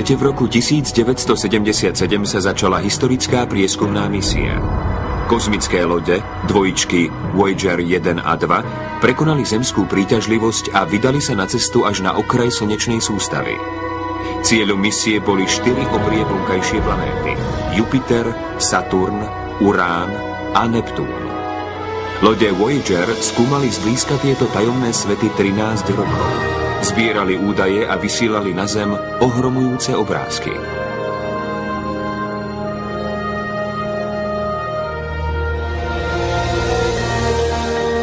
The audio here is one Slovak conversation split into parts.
lete v roku 1977 sa začala historická prieskumná misia. Kozmické lode, dvojičky Voyager 1 a 2, prekonali zemskú príťažlivosť a vydali sa na cestu až na okraj slnečnej sústavy. Cieľom misie boli 4 obrie vonkajšie planéty: Jupiter, Saturn, Urán a Neptún. Lode Voyager skúmali zblízka tieto tajomné svety 13 rokov. Zbierali údaje a vysielali na Zem ohromujúce obrázky.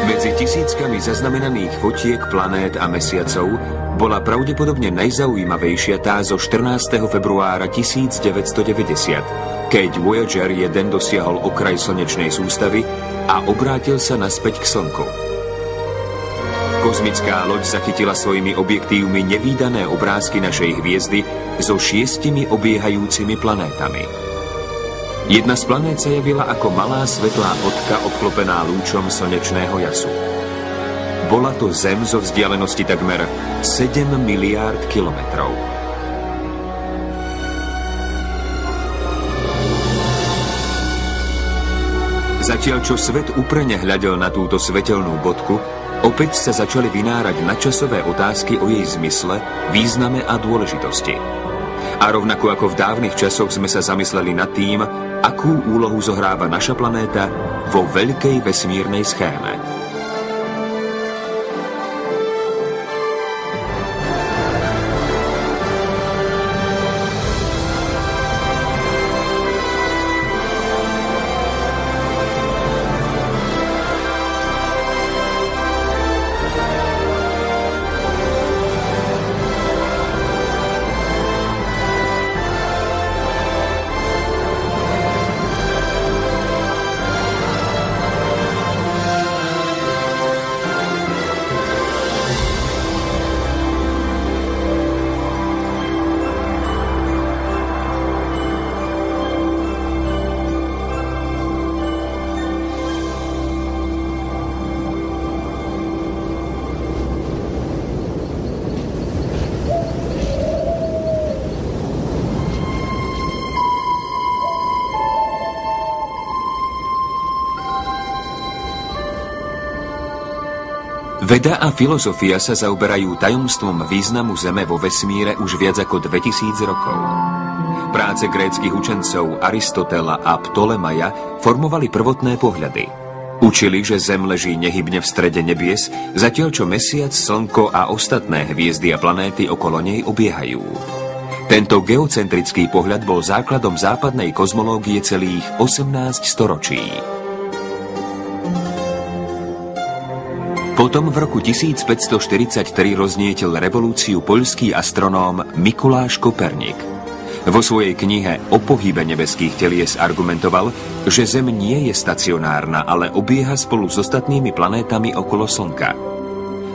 Medzi tisíckami zaznamenaných fotiek planét a mesiacov bola pravdepodobne najzaujímavejšia tá zo 14. februára 1990, keď Voyager 1 dosiahol okraj slnečnej sústavy a obrátil sa naspäť k Slnku. Kozmická loď zachytila svojimi objektívmi nevídané obrázky našej hviezdy so 6 obiehajúcimi planétami. Jedna z planét sa javila ako malá svetlá bodka obklopená lúčom slnečného jasu. Bola to Zem zo vzdialenosti takmer 7 miliárd kilometrov. Zatiaľ, čo svet úprene hľadel na túto svetelnú bodku, opäť sa začali vynárať nadčasové otázky o jej zmysle, význame a dôležitosti. A rovnako ako v dávnych časoch sme sa zamysleli nad tým, akú úlohu zohráva naša planéta vo veľkej vesmírnej schéme. Veda a filozofia sa zaoberajú tajomstvom významu Zeme vo vesmíre už viac ako 2000 rokov. Práce gréckych učencov Aristotela a Ptolemaja formovali prvotné pohľady. Učili, že Zem leží nehybne v strede nebies, zatiaľ čo Mesiac, Slnko a ostatné hviezdy a planéty okolo nej obiehajú. Tento geocentrický pohľad bol základom západnej kozmológie celých 18 storočí. Potom v roku 1543 roznietil revolúciu poľský astronóm Mikuláš Koperník. Vo svojej knihe O pohybe nebeských telies argumentoval, že Zem nie je stacionárna, ale obieha spolu s ostatnými planétami okolo Slnka.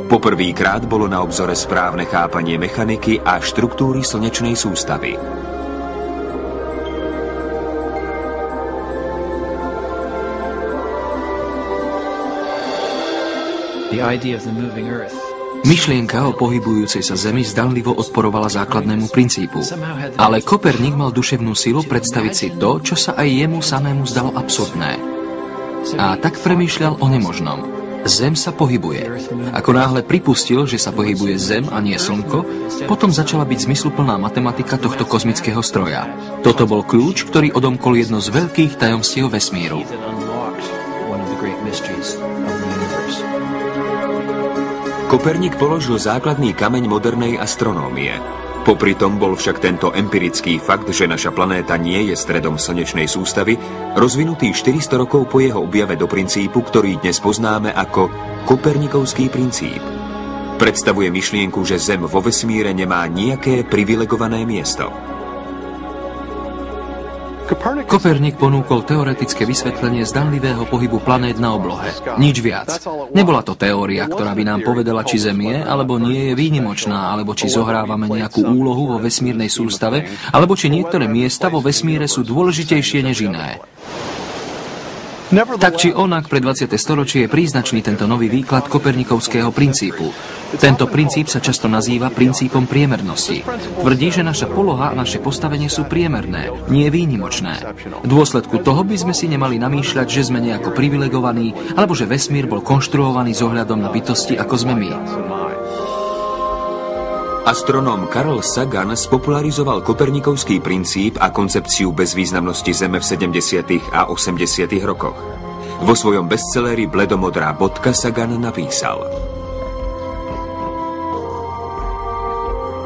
Poprvýkrát bolo na obzore správne chápanie mechaniky a štruktúry slnečnej sústavy. Myšlienka o pohybujúcej sa Zemi zdanlivo odporovala základnému princípu. Ale Koperník mal duševnú silu predstaviť si to, čo sa aj jemu samému zdalo absurdné. A tak premýšľal o nemožnom. Zem sa pohybuje. Ako náhle pripustil, že sa pohybuje Zem a nie Slnko, potom začala byť zmysluplná matematika tohto kozmického stroja. Toto bol kľúč, ktorý odomkol jedno z veľkých tajomstiev vesmíru. Koperník položil základný kameň modernej astronómie. Popri tom bol však tento empirický fakt, že naša planéta nie je stredom slnečnej sústavy, rozvinutý 400 rokov po jeho objave do princípu, ktorý dnes poznáme ako Kopernikovský princíp. Predstavuje myšlienku, že Zem vo vesmíre nemá nejaké privilegované miesto. Koperník ponúkol teoretické vysvetlenie zdanlivého pohybu planét na oblohe. Nič viac. Nebola to teória, ktorá by nám povedala, či Zem je, alebo nie je výnimočná, alebo či zohrávame nejakú úlohu vo vesmírnej sústave, alebo či niektoré miesta vo vesmíre sú dôležitejšie než iné. Tak či onak pre 20. storočie je príznačný tento nový výklad kopernikovského princípu. Tento princíp sa často nazýva princípom priemernosti. Tvrdí, že naša poloha a naše postavenie sú priemerné, nie výnimočné. V dôsledku toho by sme si nemali namýšľať, že sme nejako privilegovaní, alebo že vesmír bol konštruovaný s ohľadom na bytosti, ako sme my. Astronóm Carl Sagan spopularizoval kopernikovský princíp a koncepciu bezvýznamnosti Zeme v 70. a 80. rokoch. Vo svojom bestselleri Bledomodrá bodka Sagan napísal: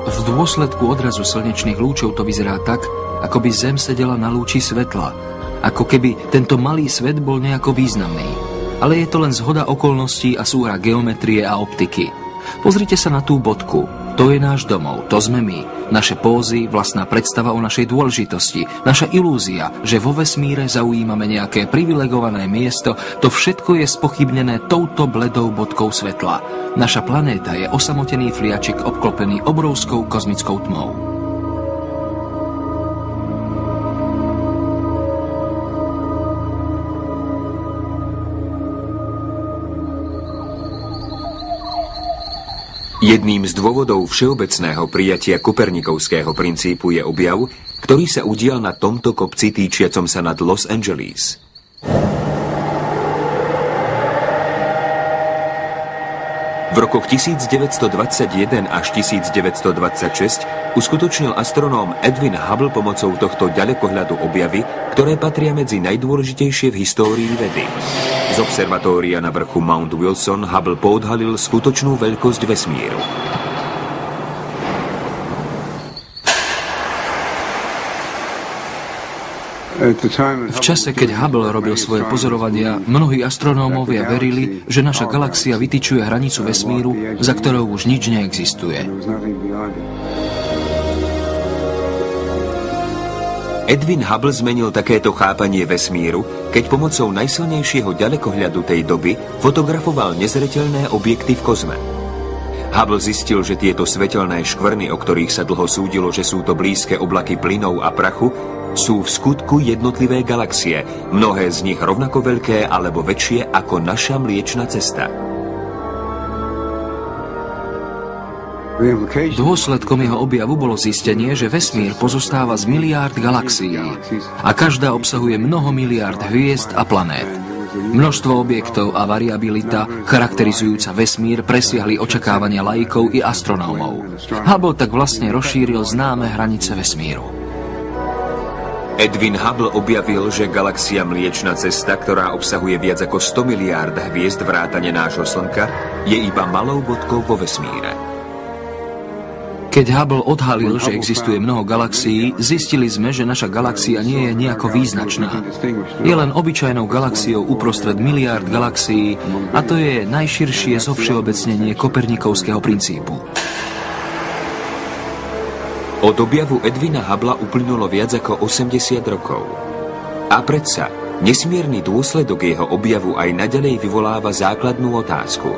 V dôsledku odrazu slnečných lúčov to vyzerá tak, ako by Zem sedela na lúči svetla, ako keby tento malý svet bol nejako významný. Ale je to len zhoda okolností a súhra geometrie a optiky. Pozrite sa na tú bodku. To je náš domov, to sme my. Naše pózy, vlastná predstava o našej dôležitosti, naša ilúzia, že vo vesmíre zaujímame nejaké privilegované miesto, to všetko je spochybnené touto bledou bodkou svetla. Naša planéta je osamotený fliačik obklopený obrovskou kozmickou tmou. Jedným z dôvodov všeobecného prijatia kopernikovského princípu je objav, ktorý sa udial na tomto kopci týčiacom sa nad Los Angeles. V rokoch 1921 až 1926 uskutočnil astronóm Edwin Hubble pomocou tohto ďalekohľadu objavy, ktoré patria medzi najdôležitejšie v histórii vedy. Z observatória na vrchu Mount Wilson Hubble poodhalil skutočnú veľkosť vesmíru. V čase, keď Hubble robil svoje pozorovania, mnohí astronómovia verili, že naša galaxia vytyčuje hranicu vesmíru, za ktorou už nič neexistuje. Edwin Hubble zmenil takéto chápanie vesmíru, keď pomocou najsilnejšieho ďalekohľadu tej doby fotografoval nezreteľné objekty v kozme. Hubble zistil, že tieto svetelné škvrny, o ktorých sa dlho súdilo, že sú to blízke oblaky plynov a prachu, sú v skutku jednotlivé galaxie, mnohé z nich rovnako veľké alebo väčšie ako naša Mliečna cesta. Dôsledkom jeho objavu bolo zistenie, že vesmír pozostáva z miliárd galaxií a každá obsahuje mnoho miliárd hviezd a planét. Množstvo objektov a variabilita, charakterizujúca vesmír, presiahli očakávania laikov i astronómov. Hubble tak vlastne rozšíril známe hranice vesmíru. Edwin Hubble objavil, že galaxia Mliečna cesta, ktorá obsahuje viac ako 100 miliárd hviezd vrátane nášho Slnka, je iba malou bodkou vo vesmíre. Keď Hubble odhalil, že existuje mnoho galaxií, zistili sme, že naša galaxia nie je nejako význačná. Je len obyčajnou galaxiou uprostred miliárd galaxií a to je najširšie zovšeobecnenie kopernikovského princípu. Od objavu Edwina Hubbla uplynulo viac ako 80 rokov. A predsa, nesmierny dôsledok jeho objavu aj naďalej vyvoláva základnú otázku.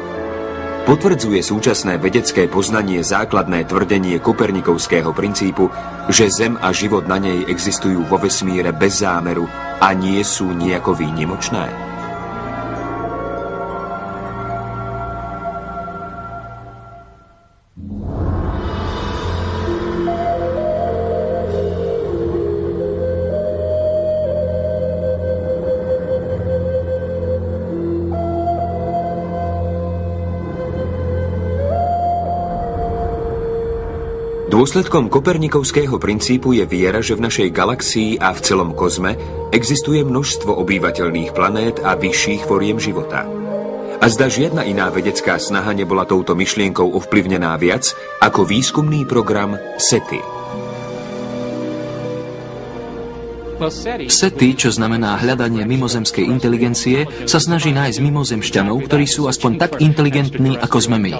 Potvrdzuje súčasné vedecké poznanie základné tvrdenie kopernikovského princípu, že Zem a život na nej existujú vo vesmíre bez zámeru a nie sú nejako výnimočné? Dôsledkom kopernikovského princípu je viera, že v našej galaxii a v celom kozme existuje množstvo obývateľných planét a vyšších foriem života. A zda žiadna iná vedecká snaha nebola touto myšlienkou ovplyvnená viac ako výskumný program SETI. SETI, čo znamená hľadanie mimozemskej inteligencie, sa snaží nájsť mimozemšťanov, ktorí sú aspoň tak inteligentní, ako sme my.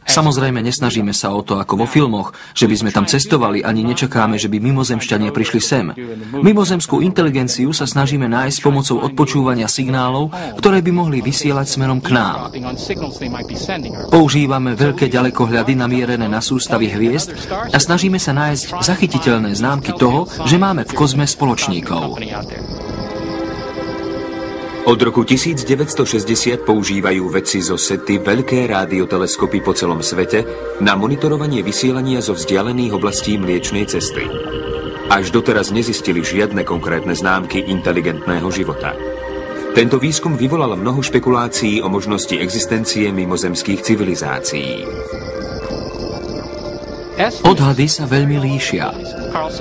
Samozrejme, nesnažíme sa o to ako vo filmoch, že by sme tam cestovali, ani nečakáme, že by mimozemšťania prišli sem. Mimozemskú inteligenciu sa snažíme nájsť pomocou odpočúvania signálov, ktoré by mohli vysielať smerom k nám. Používame veľké ďalekohľady namierené na sústavy hviezd a snažíme sa nájsť zachytiteľné známky toho, že máme v kozme spoločníkov. Od roku 1960 používajú vedci zo SETI veľké rádioteleskopy po celom svete na monitorovanie vysielania zo vzdialených oblastí Mliečnej cesty. Až doteraz nezistili žiadne konkrétne známky inteligentného života. Tento výskum vyvolal mnoho špekulácií o možnosti existencie mimozemských civilizácií. Odhady sa veľmi líšia.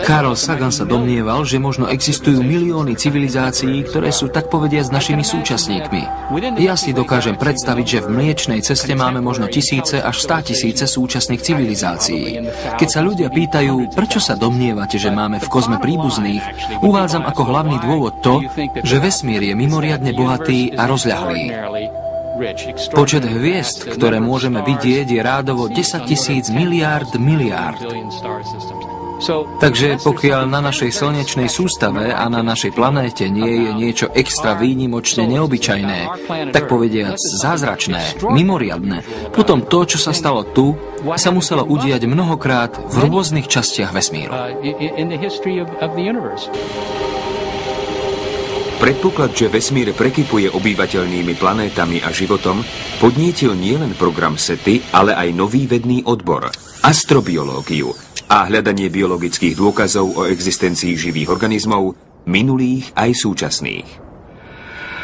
Carl Sagan sa domnieval, že možno existujú milióny civilizácií, ktoré sú tak povediac našimi súčasníkmi. Ja si dokážem predstaviť, že v Mliečnej ceste máme možno tisíce až 100 000 súčasných civilizácií. Keď sa ľudia pýtajú, prečo sa domnievate, že máme v kozme príbuzných, uvádzam ako hlavný dôvod to, že vesmír je mimoriadne bohatý a rozľahlý. Počet hviezd, ktoré môžeme vidieť, je rádovo 10 000 miliárd. Takže pokiaľ na našej slnečnej sústave a na našej planéte nie je niečo extra výnimočne neobyčajné, tak povediac zázračné, mimoriadne, potom to, čo sa stalo tu, sa muselo udiať mnohokrát v rôznych častiach vesmíru. Predpoklad, že vesmír prekypuje obyvateľnými planétami a životom, podnietil nielen program SETI, ale aj nový vedný odbor – astrobiológiu a hľadanie biologických dôkazov o existencii živých organizmov, minulých aj súčasných.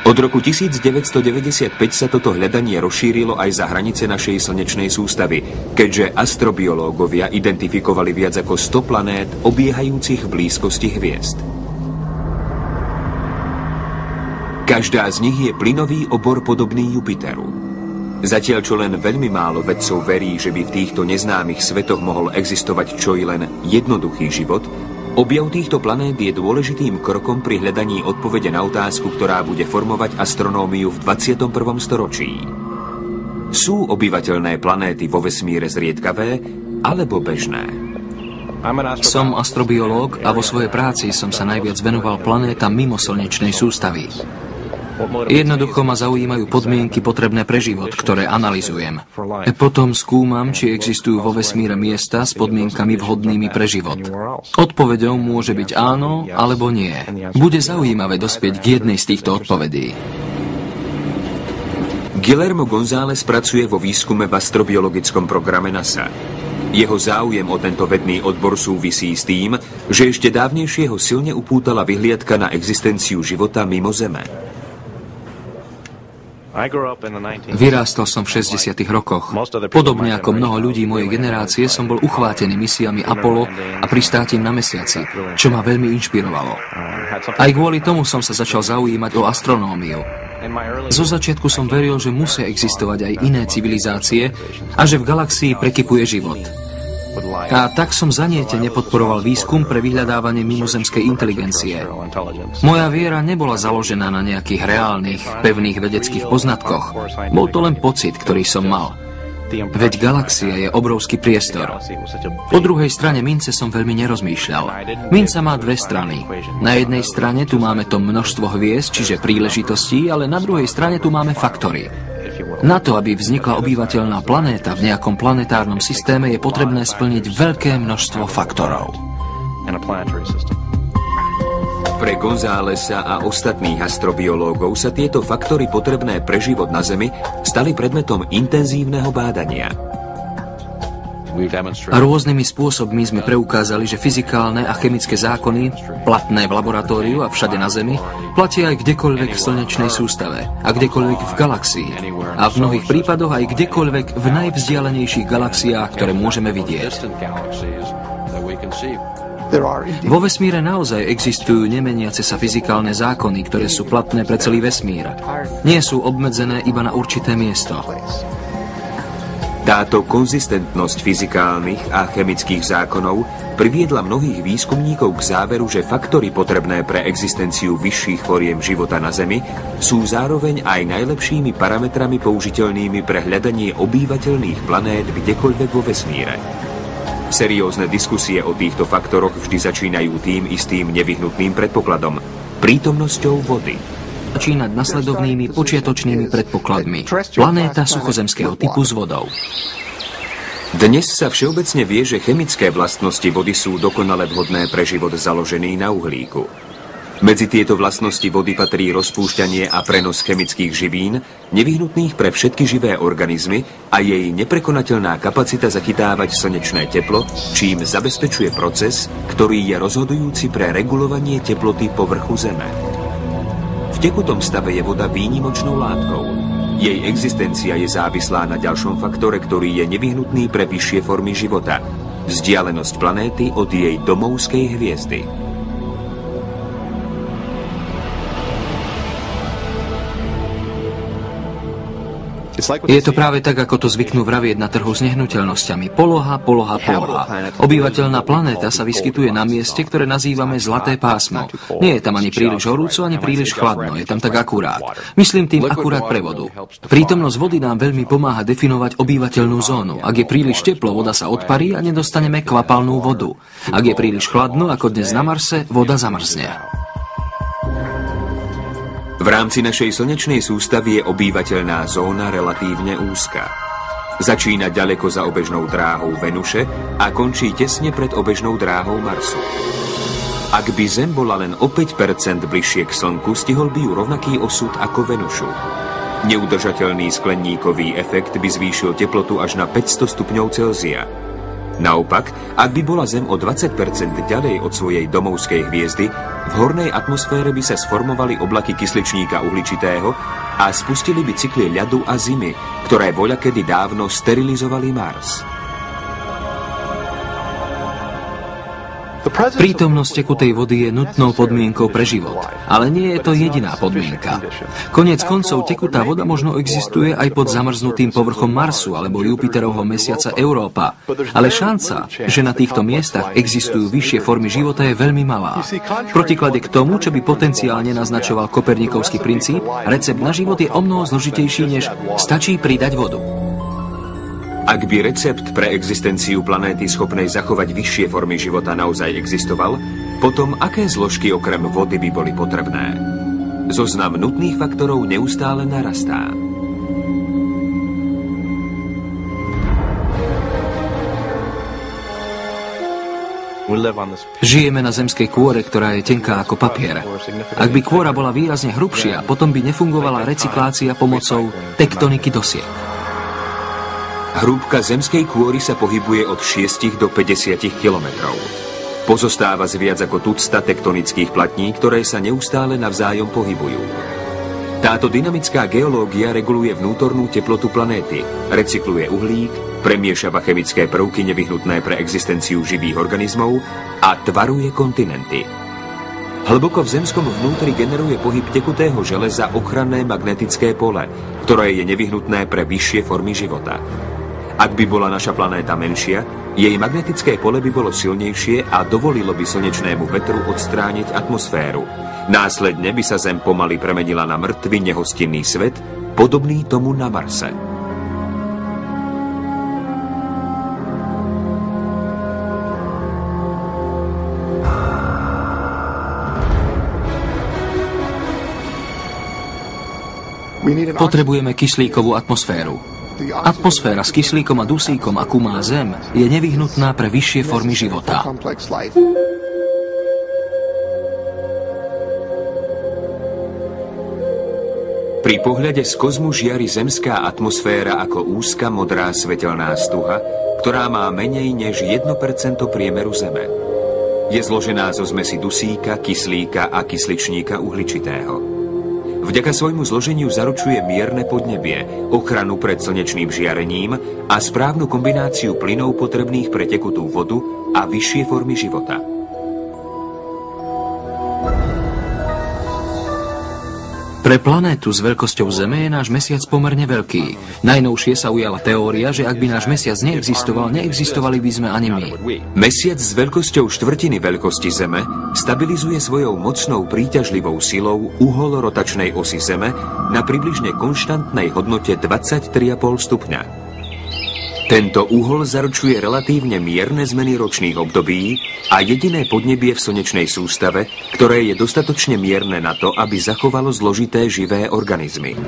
Od roku 1995 sa toto hľadanie rozšírilo aj za hranice našej slnečnej sústavy, keďže astrobiológovia identifikovali viac ako 100 planét obiehajúcich v blízkosti hviezd. Každá z nich je plynový obor podobný Jupiteru. Zatiaľ čo len veľmi málo vedcov verí, že by v týchto neznámych svetoch mohol existovať čo i len jednoduchý život, objav týchto planét je dôležitým krokom pri hľadaní odpovede na otázku, ktorá bude formovať astronómiu v 21. storočí. Sú obyvateľné planéty vo vesmíre zriedkavé alebo bežné? Som astrobiológ a vo svojej práci som sa najviac venoval planétam mimo slnečnej sústavy. Jednoducho ma zaujímajú podmienky potrebné pre život, ktoré analyzujem. Potom skúmam, či existujú vo vesmíre miesta s podmienkami vhodnými pre život. Odpoveďou môže byť áno alebo nie. Bude zaujímavé dospieť k jednej z týchto odpovedí. Guillermo González pracuje vo výskume v astrobiologickom programe NASA. Jeho záujem o tento vedný odbor súvisí s tým, že ešte dávnejšie ho silne upútala vyhliadka na existenciu života mimo Zeme. Vyrástol som v 60. rokoch. Podobne ako mnoho ľudí mojej generácie som bol uchvátený misiami Apollo a pristátím na mesiaci, čo ma veľmi inšpirovalo. Aj kvôli tomu som sa začal zaujímať o astronómiu. Zo začiatku som veril, že musia existovať aj iné civilizácie a že v galaxii prekypuje život. A tak som zanietene podporoval výskum pre vyhľadávanie mimozemskej inteligencie. Moja viera nebola založená na nejakých reálnych, pevných vedeckých poznatkoch. Bol to len pocit, ktorý som mal. Veď galaxia je obrovský priestor. Po druhej strane mince som veľmi nerozmýšľal. Minca má dve strany. Na jednej strane tu máme to množstvo hviezd, čiže príležitostí, ale na druhej strane tu máme faktory. Na to, aby vznikla obyvateľná planéta v nejakom planetárnom systéme, je potrebné splniť veľké množstvo faktorov. Pre Gonzálesa a ostatných astrobiológov sa tieto faktory potrebné pre život na Zemi stali predmetom intenzívneho bádania. Rôznymi spôsobmi sme preukázali, že fyzikálne a chemické zákony, platné v laboratóriu a všade na Zemi, platia aj kdekoľvek v slnečnej sústave a kdekoľvek v galaxii a v mnohých prípadoch aj kdekoľvek v najvzdialenejších galaxiách, ktoré môžeme vidieť. Vo vesmíre naozaj existujú nemeniace sa fyzikálne zákony, ktoré sú platné pre celý vesmír. Nie sú obmedzené iba na určité miesto. Táto konzistentnosť fyzikálnych a chemických zákonov priviedla mnohých výskumníkov k záveru, že faktory potrebné pre existenciu vyšších foriem života na Zemi sú zároveň aj najlepšími parametrami použiteľnými pre hľadanie obývateľných planét kdekoľvek vo vesmíre. Seriózne diskusie o týchto faktoroch vždy začínajú tým istým nevyhnutným predpokladom – prítomnosťou vody. Začínať nasledovnými počiatočnými predpokladmi. Planéta suchozemského typu s vodou. Dnes sa všeobecne vie, že chemické vlastnosti vody sú dokonale vhodné pre život založený na uhlíku. Medzi tieto vlastnosti vody patrí rozpúšťanie a prenos chemických živín, nevyhnutných pre všetky živé organizmy a jej neprekonateľná kapacita zachytávať slnečné teplo, čím zabezpečuje proces, ktorý je rozhodujúci pre regulovanie teploty povrchu Zeme. V tekutom stave je voda výnimočnou látkou. Jej existencia je závislá na ďalšom faktore, ktorý je nevyhnutný pre vyššie formy života – vzdialenosť planéty od jej domovskej hviezdy. Je to práve tak, ako to zvyknú vravieť na trhu s nehnuteľnosťami. Poloha, poloha, poloha. Obyvateľná planéta sa vyskytuje na mieste, ktoré nazývame zlaté pásmo. Nie je tam ani príliš horúco, ani príliš chladno. Je tam tak akurát. Myslím tým akurát pre vodu. Prítomnosť vody nám veľmi pomáha definovať obyvateľnú zónu. Ak je príliš teplo, voda sa odparí a nedostaneme kvapalnú vodu. Ak je príliš chladno, ako dnes na Marse, voda zamrzne. V rámci našej slnečnej sústavy je obývateľná zóna relatívne úzka. Začína ďaleko za obežnou dráhou Venuše a končí tesne pred obežnou dráhou Marsu. Ak by Zem bola len o 5% bližšie k Slnku, stihol by ju rovnaký osud ako Venušu. Neudržateľný skleníkový efekt by zvýšil teplotu až na 500 stupňov Celzia. Naopak, ak by bola Zem o 20% ďalej od svojej domovskej hviezdy, v hornej atmosfére by sa sformovali oblaky kysličníka uhličitého a spustili by cykly ľadu a zimy, ktoré voľakedy dávno sterilizovali Mars. Prítomnosť tekutej vody je nutnou podmienkou pre život, ale nie je to jediná podmienka. Koniec koncov tekutá voda možno existuje aj pod zamrznutým povrchom Marsu alebo Jupiterovho mesiaca Európa, ale šanca, že na týchto miestach existujú vyššie formy života, je veľmi malá. Protiklade k tomu, čo by potenciálne naznačoval Kopernikovský princíp, recept na život je omnoho zložitejší, než stačí pridať vodu. Ak by recept pre existenciu planéty schopnej zachovať vyššie formy života naozaj existoval, potom aké zložky okrem vody by boli potrebné? Zoznam nutných faktorov neustále narastá. Žijeme na zemskej kôre, ktorá je tenká ako papier. Ak by kôra bola výrazne hrubšia, potom by nefungovala recyklácia pomocou tektoniky dosiek. Hrúbka zemskej kôry sa pohybuje od 6 do 50 kilometrov. Pozostáva z viac ako tucta tektonických platní, ktoré sa neustále navzájom pohybujú. Táto dynamická geológia reguluje vnútornú teplotu planéty, recykluje uhlík, premiešava chemické prvky nevyhnutné pre existenciu živých organizmov a tvaruje kontinenty. Hlboko v zemskom vnútri generuje pohyb tekutého železa ochranné magnetické pole, ktoré je nevyhnutné pre vyššie formy života. Ak by bola naša planéta menšia, jej magnetické pole by bolo silnejšie a dovolilo by slnečnému vetru odstrániť atmosféru. Následne by sa Zem pomaly premenila na mŕtvy nehostinný svet, podobný tomu na Marse. Potrebujeme kyslíkovú atmosféru. Atmosféra s kyslíkom a dusíkom, akú má Zem, je nevyhnutná pre vyššie formy života. Pri pohľade z kozmu žiari zemská atmosféra ako úzka modrá svetelná stuha, ktorá má menej než 1% priemeru Zeme. Je zložená zo zmesi dusíka, kyslíka a kysličníka uhličitého. Vďaka svojmu zloženiu zaručuje mierne podnebie, ochranu pred slnečným žiarením a správnu kombináciu plynov potrebných pre tekutú vodu a vyššie formy života. Pre planétu s veľkosťou Zeme je náš mesiac pomerne veľký. Najnovšie sa ujala teória, že ak by náš mesiac neexistoval, neexistovali by sme ani my. Mesiac s veľkosťou štvrtiny veľkosti Zeme stabilizuje svojou mocnou príťažlivou silou uhol rotačnej osy Zeme na približne konštantnej hodnote 23,5 stupňa. Tento uhol zaručuje relatívne mierne zmeny ročných období a jediné podnebie v slnečnej sústave, ktoré je dostatočne mierne na to, aby zachovalo zložité živé organizmy.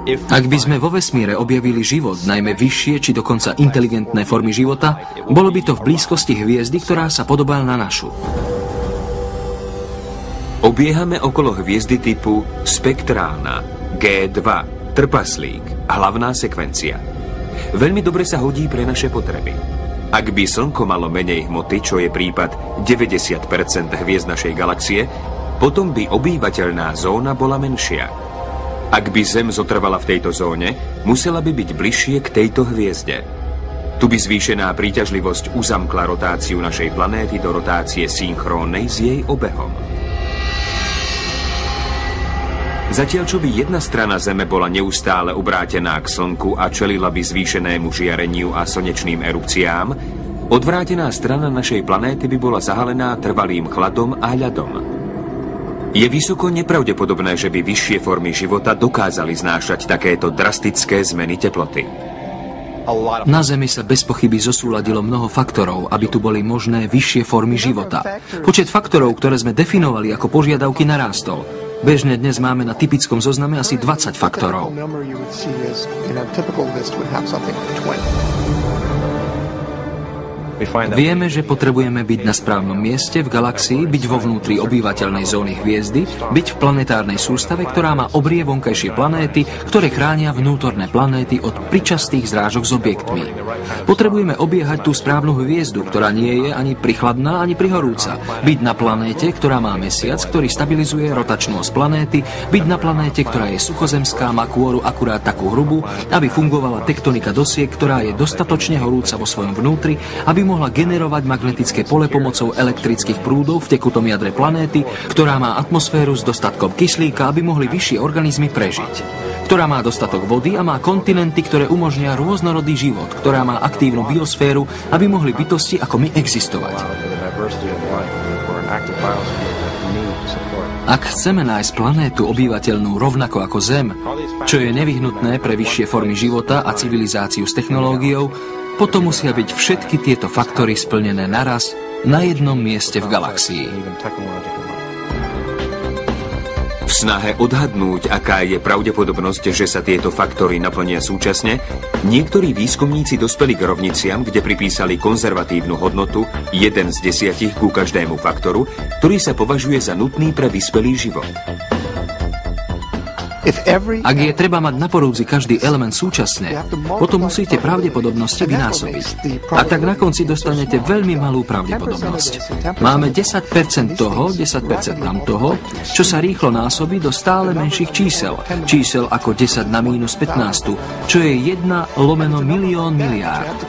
Ak by sme vo vesmíre objavili život, najmä vyššie či dokonca inteligentné formy života, bolo by to v blízkosti hviezdy, ktorá sa podobá na našu. Obiehame okolo hviezdy typu spektrálna, G2, trpaslík, hlavná sekvencia. Veľmi dobre sa hodí pre naše potreby. Ak by Slnko malo menej hmoty, čo je prípad 90% hviezd našej galaxie, potom by obývateľná zóna bola menšia. Ak by Zem zotrvala v tejto zóne, musela by byť bližšie k tejto hviezde. Tu by zvýšená príťažlivosť uzamkla rotáciu našej planéty do rotácie synchrónnej s jej obehom. Zatiaľ, čo by jedna strana Zeme bola neustále obrátená k Slnku a čelila by zvýšenému žiareniu a slnečným erupciám, odvrátená strana našej planéty by bola zahalená trvalým chladom a ľadom. Je vysoko nepravdepodobné, že by vyššie formy života dokázali znášať takéto drastické zmeny teploty. Na Zemi sa bez pochyby zosúladilo mnoho faktorov, aby tu boli možné vyššie formy života. Počet faktorov, ktoré sme definovali ako požiadavky, narástol. Bežne dnes máme na typickom zozname asi 20 faktorov. Vieme, že potrebujeme byť na správnom mieste v galaxii, byť vo vnútri obývateľnej zóny hviezdy, byť v planetárnej sústave, ktorá má obrie vonkajšie planéty, ktoré chránia vnútorné planéty od pričastých zrážok s objektmi. Potrebujeme obiehať tú správnu hviezdu, ktorá nie je ani prichladná, ani prihorúca. Byť na planéte, ktorá má mesiac, ktorý stabilizuje rotačnosť planéty, byť na planéte, ktorá je suchozemská, má kôru akurát takú hrubú, aby fungovala tektonika dosiek, ktorá je dostatočne horúca vo svojom vnútri, aby mohla generovať magnetické pole pomocou elektrických prúdov v tekutom jadre planéty, ktorá má atmosféru s dostatkom kyslíka, aby mohli vyššie organizmy prežiť, ktorá má dostatok vody a má kontinenty, ktoré umožnia rôznorodý život, ktorá má aktívnu biosféru, aby mohli bytosti ako my existovať. Ak chceme nájsť planétu obývateľnú rovnako ako Zem, čo je nevyhnutné pre vyššie formy života a civilizáciu s technológiou, potom musia byť všetky tieto faktory splnené naraz na jednom mieste v galaxii. V snahe odhadnúť, aká je pravdepodobnosť, že sa tieto faktory naplnia súčasne, niektorí výskumníci dospeli k rovniciam, kde pripísali konzervatívnu hodnotu 1 z 10 ku každému faktoru, ktorý sa považuje za nutný pre vyspelý život. Ak je treba mať na porúdzi každý element súčasne, potom musíte pravdepodobnosti vynásobiť. A tak na konci dostanete veľmi malú pravdepodobnosť. Máme 10% toho, 10% tamtoho, čo sa rýchlo násobí do stále menších čísel. Čísel ako 10 na mínus 15, čo je 1 lomeno milión miliárd.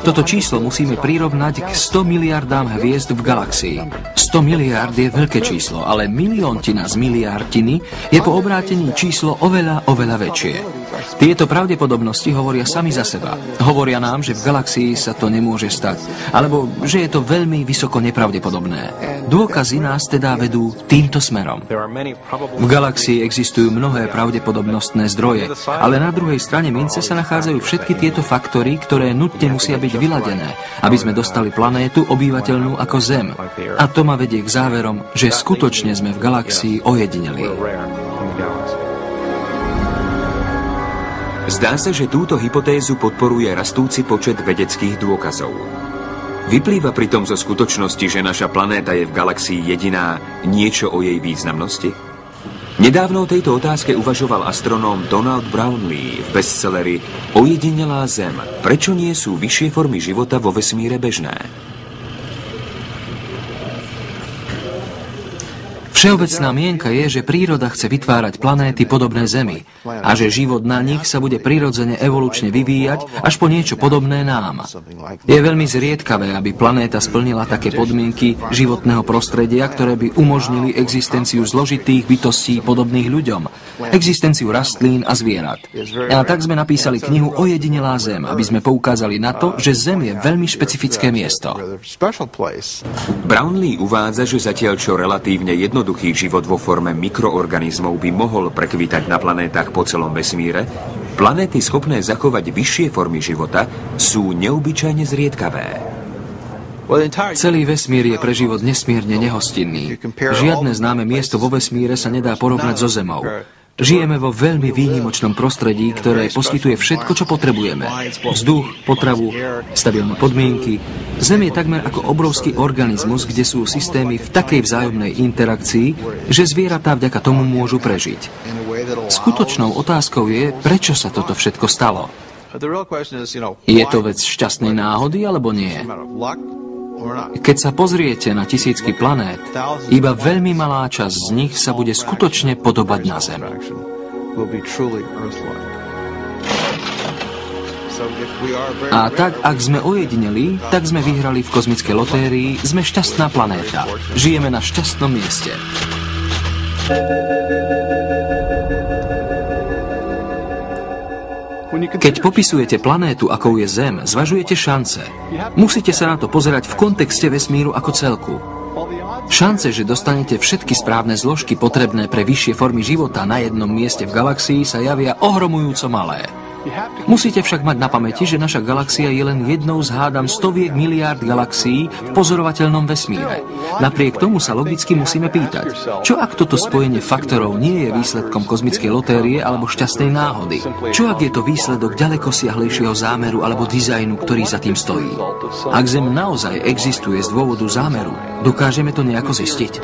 Toto číslo musíme prirovnať k 100 miliardám hviezd v galaxii. 100 miliárd je veľké číslo, ale milióntina z miliardtiny je po obrátení číslo oveľa väčšie. Tieto pravdepodobnosti hovoria sami za seba. Hovoria nám, že v galaxii sa to nemôže stať, alebo že je to veľmi vysoko nepravdepodobné. Dôkazy nás teda vedú týmto smerom. V galaxii existujú mnohé pravdepodobnostné zdroje, ale na druhej strane mince sa nachádzajú všetky tieto faktory, ktoré nutne musia byť vyladené, aby sme dostali planétu obývateľnú ako Zem. A to ma vedie k záverom, že skutočne sme v galaxii ojedinelí. Zdá sa, že túto hypotézu podporuje rastúci počet vedeckých dôkazov. Vyplýva pritom zo skutočnosti, že naša planéta je v galaxii jediná, niečo o jej významnosti? Nedávno o tejto otázke uvažoval astronóm Donald Brownlee v bestselleri Ojedinelá Zem. Prečo nie sú vyššie formy života vo vesmíre bežné? Všeobecná mienka je, že príroda chce vytvárať planéty podobné Zemi a že život na nich sa bude prirodzene evolučne vyvíjať až po niečo podobné nám. Je veľmi zriedkavé, aby planéta splnila také podmienky životného prostredia, ktoré by umožnili existenciu zložitých bytostí podobných ľuďom, existenciu rastlín a zvierat. A tak sme napísali knihu Ojedinelá Zem, aby sme poukázali na to, že Zem je veľmi špecifické miesto. Brownlee uvádza, že zatiaľ čo relatívne jednoduchý život vo forme mikroorganizmov by mohol prekvitať na planétach po celom vesmíre, planéty schopné zachovať vyššie formy života sú neobyčajne zriedkavé. Celý vesmír je pre život nesmierne nehostinný. Žiadne známe miesto vo vesmíre sa nedá porovnať so Zemou. Žijeme vo veľmi výnimočnom prostredí, ktoré poskytuje všetko, čo potrebujeme. Vzduch, potravu, stabilné podmienky. Zem je takmer ako obrovský organizmus, kde sú systémy v takej vzájomnej interakcii, že zvieratá vďaka tomu môžu prežiť. Skutočnou otázkou je, prečo sa toto všetko stalo. Je to vec šťastnej náhody, alebo nie? Keď sa pozriete na tisícky planét, iba veľmi malá časť z nich sa bude skutočne podobať na Zem. A tak, ak sme ojedineli, tak sme vyhrali v kozmickej lotérii, sme šťastná planéta. Žijeme na šťastnom mieste. Keď popisujete planétu, akou je Zem, zvažujete šance. Musíte sa na to pozerať v kontexte vesmíru ako celku. Šance, že dostanete všetky správne zložky potrebné pre vyššie formy života na jednom mieste v galaxii, sa javia ohromujúco malé. Musíte však mať na pamäti, že naša galaxia je len jednou z hádam stoviek miliárd galaxií v pozorovateľnom vesmíre. Napriek tomu sa logicky musíme pýtať, čo ak toto spojenie faktorov nie je výsledkom kozmickej lotérie alebo šťastnej náhody? Čo ak je to výsledok ďalekosiahlejšieho zámeru alebo dizajnu, ktorý za tým stojí? Ak Zem naozaj existuje z dôvodu zámeru, dokážeme to nejako zistiť?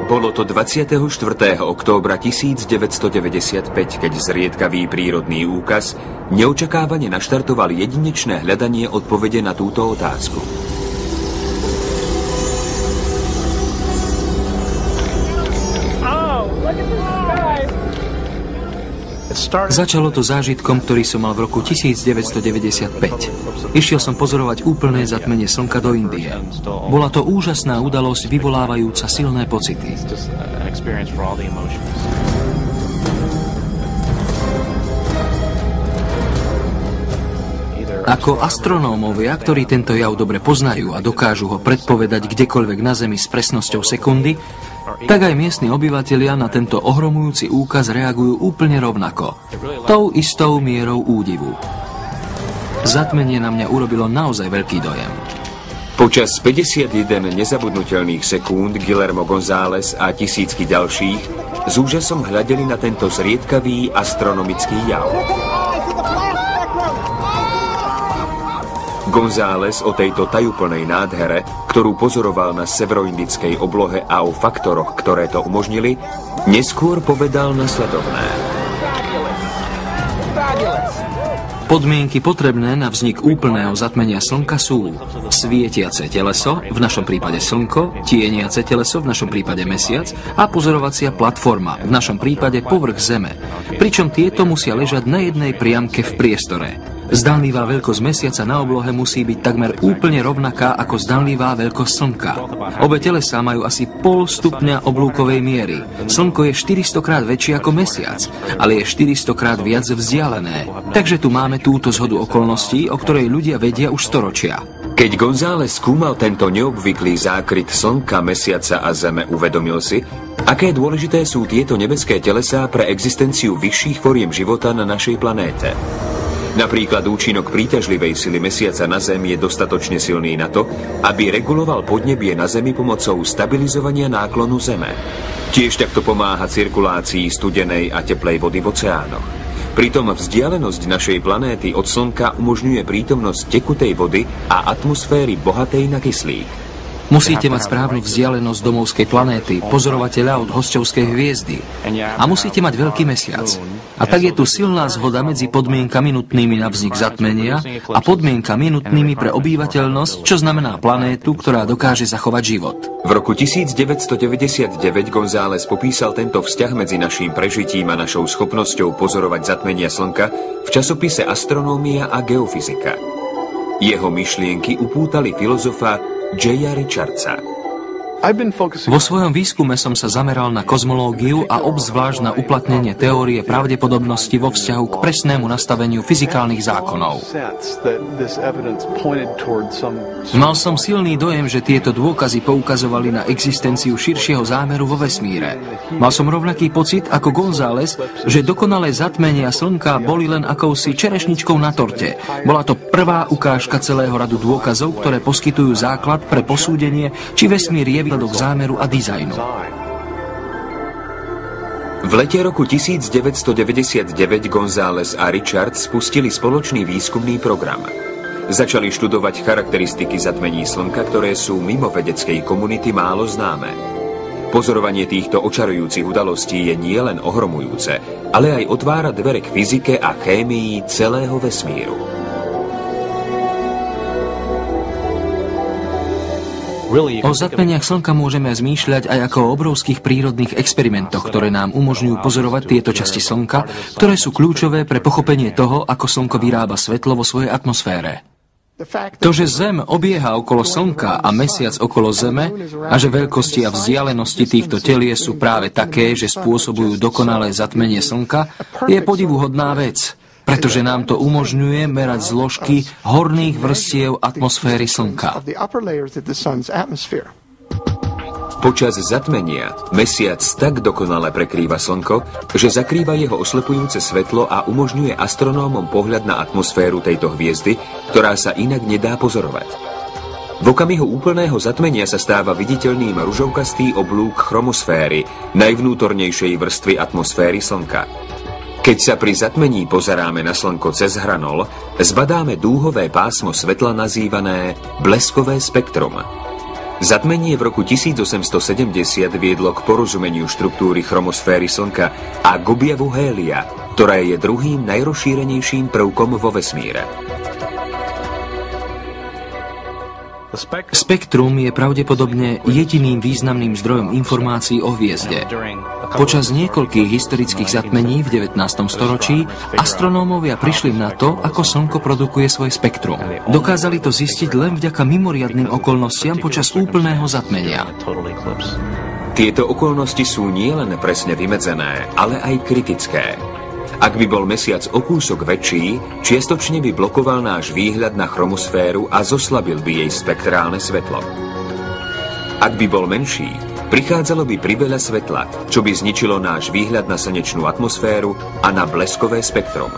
Bolo to 24. októbra 1995, keď zriedkavý prírodný úkaz neočakávane naštartoval jedinečné hľadanie odpovede na túto otázku. Začalo to zážitkom, ktorý som mal v roku 1995. Išiel som pozorovať úplné zatmenie slnka do Indie. Bola to úžasná udalosť, vyvolávajúca silné pocity. Ako astronómovia, ktorí tento jav dobre poznajú a dokážu ho predpovedať kdekoľvek na Zemi s presnosťou sekundy, tak aj miestni obyvatelia na tento ohromujúci úkaz reagujú úplne rovnako. Tou istou mierou údivu. Zatmenie na mňa urobilo naozaj veľký dojem. Počas 51 nezabudnutelných sekúnd Guillermo González a tisícky ďalších s úžasom hľadeli na tento zriedkavý astronomický jav. González o tejto tajúplnej nádhere, ktorú pozoroval na severoindickej oblohe a o faktoroch, ktoré to umožnili, neskôr povedal nasledovné. Podmienky potrebné na vznik úplného zatmenia Slnka sú svietiace teleso, v našom prípade Slnko, tieniace teleso, v našom prípade Mesiac a pozorovacia platforma, v našom prípade povrch Zeme. Pričom tieto musia ležať na jednej priamke v priestore. Zdanlivá veľkosť Mesiaca na oblohe musí byť takmer úplne rovnaká ako zdanlivá veľkosť Slnka. Obe telesá majú asi 0,5 stupňa oblúkovej miery. Slnko je 400 krát väčšie ako Mesiac, ale je 400 krát viac vzdialené. Takže tu máme túto zhodu okolností, o ktorej ľudia vedia už storočia. Keď González skúmal tento neobvyklý zákryt Slnka, Mesiaca a Zeme, uvedomil si, aké dôležité sú tieto nebeské telesá pre existenciu vyšších foriem života na našej planéte. Napríklad účinok príťažlivej sily Mesiaca na Zem je dostatočne silný na to, aby reguloval podnebie na Zemi pomocou stabilizovania náklonu Zeme. Tiež takto pomáha cirkulácii studenej a teplej vody v oceánoch. Pritom vzdialenosť našej planéty od Slnka umožňuje prítomnosť tekutej vody a atmosféry bohatej na kyslík. Musíte mať správnu vzdialenosť domovskej planéty, pozorovateľa od hosťovskej hviezdy. A musíte mať veľký mesiac. A tak je tu silná zhoda medzi podmienkami nutnými na vznik zatmenia a podmienkami nutnými pre obyvateľnosť, čo znamená planétu, ktorá dokáže zachovať život. V roku 1999 González popísal tento vzťah medzi naším prežitím a našou schopnosťou pozorovať zatmenia Slnka v časopise Astronómia a geofyzika. Jeho myšlienky upútali filozofa J.A. Richardsa. Vo svojom výskume som sa zameral na kozmológiu a obzvlášť na uplatnenie teórie pravdepodobnosti vo vzťahu k presnému nastaveniu fyzikálnych zákonov. Mal som silný dojem, že tieto dôkazy poukazovali na existenciu širšieho zámeru vo vesmíre. Mal som rovnaký pocit ako González, že dokonalé zatmenia Slnka boli len akousi čerešničkou na torte. Bola to prvá ukážka celého radu dôkazov, ktoré poskytujú základ pre posúdenie, či vesmír je výsledok zámeru a dizajnu. V lete roku 1999 González a Richards spustili spoločný výskumný program. Začali študovať charakteristiky zatmení Slnka, ktoré sú mimo vedeckej komunity málo známe. Pozorovanie týchto očarujúcich udalostí je nielen ohromujúce, ale aj otvára dvere k fyzike a chémii celého vesmíru. O zatmeniach Slnka môžeme zmýšľať aj ako o obrovských prírodných experimentoch, ktoré nám umožňujú pozorovať tieto časti Slnka, ktoré sú kľúčové pre pochopenie toho, ako Slnko vyrába svetlo vo svojej atmosfére. To, že Zem obieha okolo Slnka a Mesiac okolo Zeme a že veľkosti a vzdialenosti týchto telie sú práve také, že spôsobujú dokonalé zatmenie Slnka, je podivuhodná vec, pretože nám to umožňuje merať zložky horných vrstiev atmosféry Slnka. Počas zatmenia Mesiac tak dokonale prekrýva Slnko, že zakrýva jeho oslepujúce svetlo a umožňuje astronómom pohľad na atmosféru tejto hviezdy, ktorá sa inak nedá pozorovať. V okamihu úplného zatmenia sa stáva viditeľným ružovkastý oblúk chromosféry, najvnútornejšej vrstvy atmosféry Slnka. Keď sa pri zatmení pozeráme na Slnko cez hranol, zbadáme dúhové pásmo svetla nazývané bleskové spektrum. Zatmenie v roku 1870 viedlo k porozumeniu štruktúry chromosféry Slnka a k objavu hélia, ktoré je druhým najrozšírenejším prvkom vo vesmíre. Spektrum je pravdepodobne jediným významným zdrojom informácií o hviezde. Počas niekoľkých historických zatmení v 19. storočí astronómovia prišli na to, ako Slnko produkuje svoje spektrum. Dokázali to zistiť len vďaka mimoriadnym okolnostiam počas úplného zatmenia. Tieto okolnosti sú nielen presne vymedzené, ale aj kritické. Ak by bol Mesiac o kúsok väčší, čiastočne by blokoval náš výhľad na chromosféru a zoslabil by jej spektrálne svetlo. Ak by bol menší, prichádzalo by priveľa svetla, čo by zničilo náš výhľad na slnečnú atmosféru a na bleskové spektrum.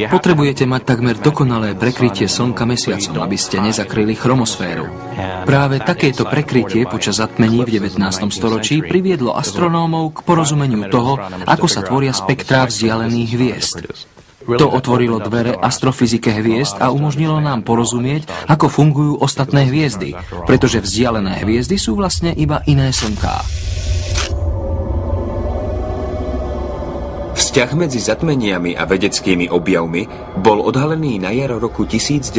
Potrebujete mať takmer dokonalé prekrytie Slnka Mesiacom, aby ste nezakryli chromosféru. Práve takéto prekrytie počas zatmení v 19. storočí priviedlo astronómov k porozumeniu toho, ako sa tvoria spektrá vzdialených hviezd. To otvorilo dvere astrofyzike hviezd a umožnilo nám porozumieť, ako fungujú ostatné hviezdy, pretože vzdialené hviezdy sú vlastne iba iné slnká. Vzťah medzi zatmeniami a vedeckými objavmi bol odhalený na jar roku 1919.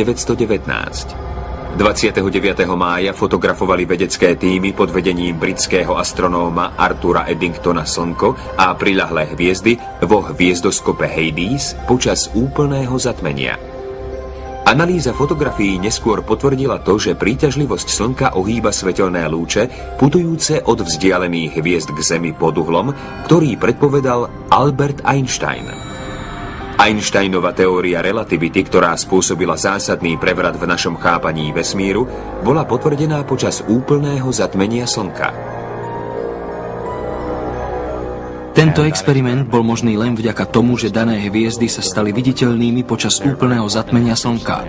29. mája fotografovali vedecké týmy pod vedením britského astronóma Artura Eddingtona Slnko a priľahlé hviezdy vo hviezdoskope Hades počas úplného zatmenia. Analýza fotografií neskôr potvrdila to, že príťažlivosť Slnka ohýba svetelné lúče putujúce od vzdialených hviezd k Zemi pod uhlom, ktorý predpovedal Albert Einstein. Einsteinova teória relativity, ktorá spôsobila zásadný prevrat v našom chápaní vesmíru, bola potvrdená počas úplného zatmenia Slnka. Tento experiment bol možný len vďaka tomu, že dané hviezdy sa stali viditeľnými počas úplného zatmenia Slnka.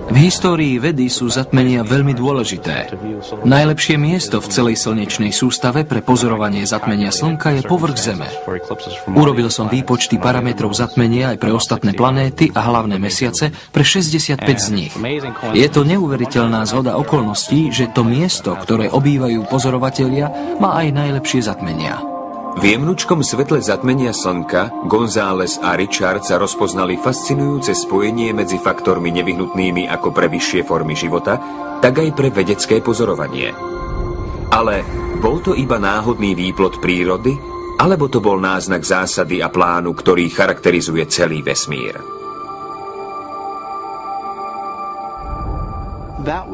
V histórii vedy sú zatmenia veľmi dôležité. Najlepšie miesto v celej slnečnej sústave pre pozorovanie zatmenia Slnka je povrch Zeme. Urobil som výpočty parametrov zatmenia aj pre ostatné planéty a hlavné mesiace pre 65 z nich. Je to neuveriteľná zhoda okolností, že to miesto, ktoré obývajú pozorovatelia, má aj najlepšie zatmenia. V jemnučkom svetle zatmenia Slnka González a Richards rozpoznali fascinujúce spojenie medzi faktormi nevyhnutnými ako pre vyššie formy života, tak aj pre vedecké pozorovanie. Ale bol to iba náhodný výplod prírody, alebo to bol náznak zásady a plánu, ktorý charakterizuje celý vesmír?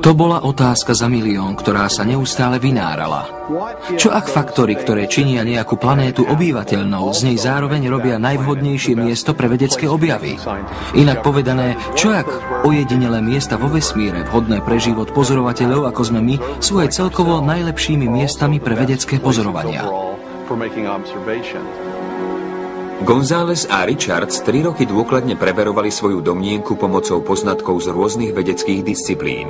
To bola otázka za milión, ktorá sa neustále vynárala. Čo ak faktory, ktoré činia nejakú planétu obyvateľnou, z nej zároveň robia najvhodnejšie miesto pre vedecké objavy? Inak povedané, čo ak ojedinelé miesta vo vesmíre, vhodné pre život pozorovateľov, ako sme my, sú aj celkovo najlepšími miestami pre vedecké pozorovania? González a Richards 3 roky dôkladne preverovali svoju domnienku pomocou poznatkov z rôznych vedeckých disciplín.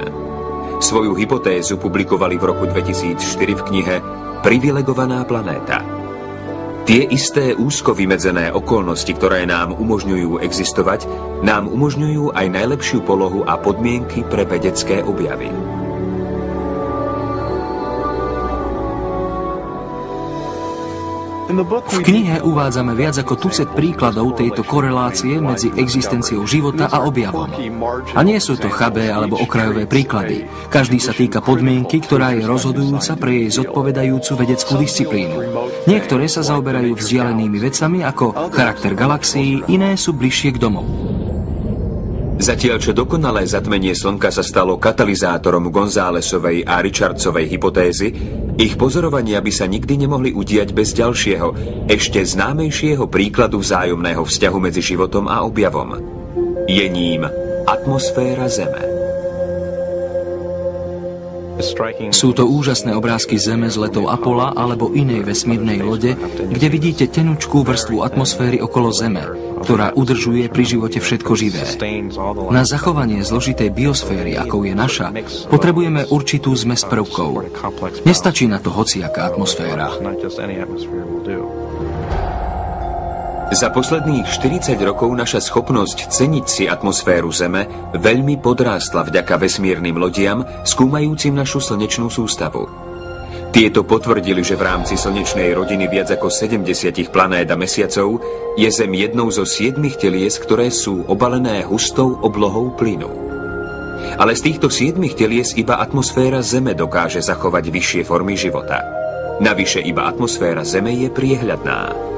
Svoju hypotézu publikovali v roku 2004 v knihe Privilegovaná planéta. Tie isté úzko vymedzené okolnosti, ktoré nám umožňujú existovať, nám umožňujú aj najlepšiu polohu a podmienky pre vedecké objavy. V knihe uvádzame viac ako tucet príkladov tejto korelácie medzi existenciou života a objavom. A nie sú to chabé alebo okrajové príklady. Každý sa týka podmienky, ktorá je rozhodujúca pre jej zodpovedajúcu vedeckú disciplínu. Niektoré sa zaoberajú vzdialenými vecami ako charakter galaxií, iné sú bližšie k domovu. Zatiaľ, čo dokonalé zatmenie Slnka sa stalo katalizátorom Gonzálesovej a Richardsovej hypotézy, ich pozorovania by sa nikdy nemohli udiať bez ďalšieho, ešte známejšieho príkladu vzájomného vzťahu medzi životom a objavom. Je ním atmosféra Zeme. Sú to úžasné obrázky Zeme z letov Apolla alebo inej vesmírnej lode, kde vidíte tenučkú vrstvu atmosféry okolo Zeme, ktorá udržuje pri živote všetko živé. Na zachovanie zložitej biosféry, akou je naša, potrebujeme určitú zmes prvkov. Nestačí na to hociaká atmosféra. Za posledných 40 rokov naša schopnosť ceniť si atmosféru Zeme veľmi podrástla vďaka vesmírnym lodiam, skúmajúcim našu slnečnú sústavu. Tieto potvrdili, že v rámci slnečnej rodiny viac ako 70 planét a mesiacov je Zem jednou zo 7 telies, ktoré sú obalené hustou oblohou plynu. Ale z týchto 7 telies iba atmosféra Zeme dokáže zachovať vyššie formy života. Navyše iba atmosféra Zeme je priehľadná.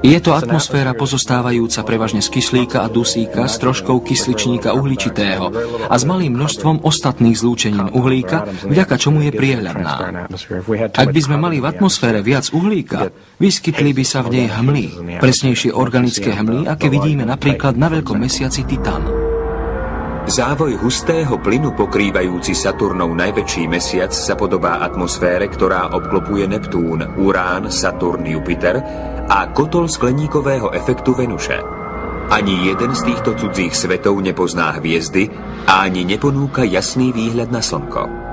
Je to atmosféra pozostávajúca prevažne z kyslíka a dusíka s troškou kysličníka uhličitého a s malým množstvom ostatných zlúčenín uhlíka, vďaka čomu je priehľadná. Ak by sme mali v atmosfére viac uhlíka, vyskytli by sa v nej hmly, presnejšie organické hmly, aké vidíme napríklad na veľkom mesiaci Titan. Závoj hustého plynu pokrývajúci Saturnov najväčší mesiac sa podobá atmosfére, ktorá obklopuje Neptún, Urán, Saturn, Jupiter a kotol skleníkového efektu Venuše. Ani jeden z týchto cudzích svetov nepozná hviezdy a ani neponúka jasný výhľad na Slnko.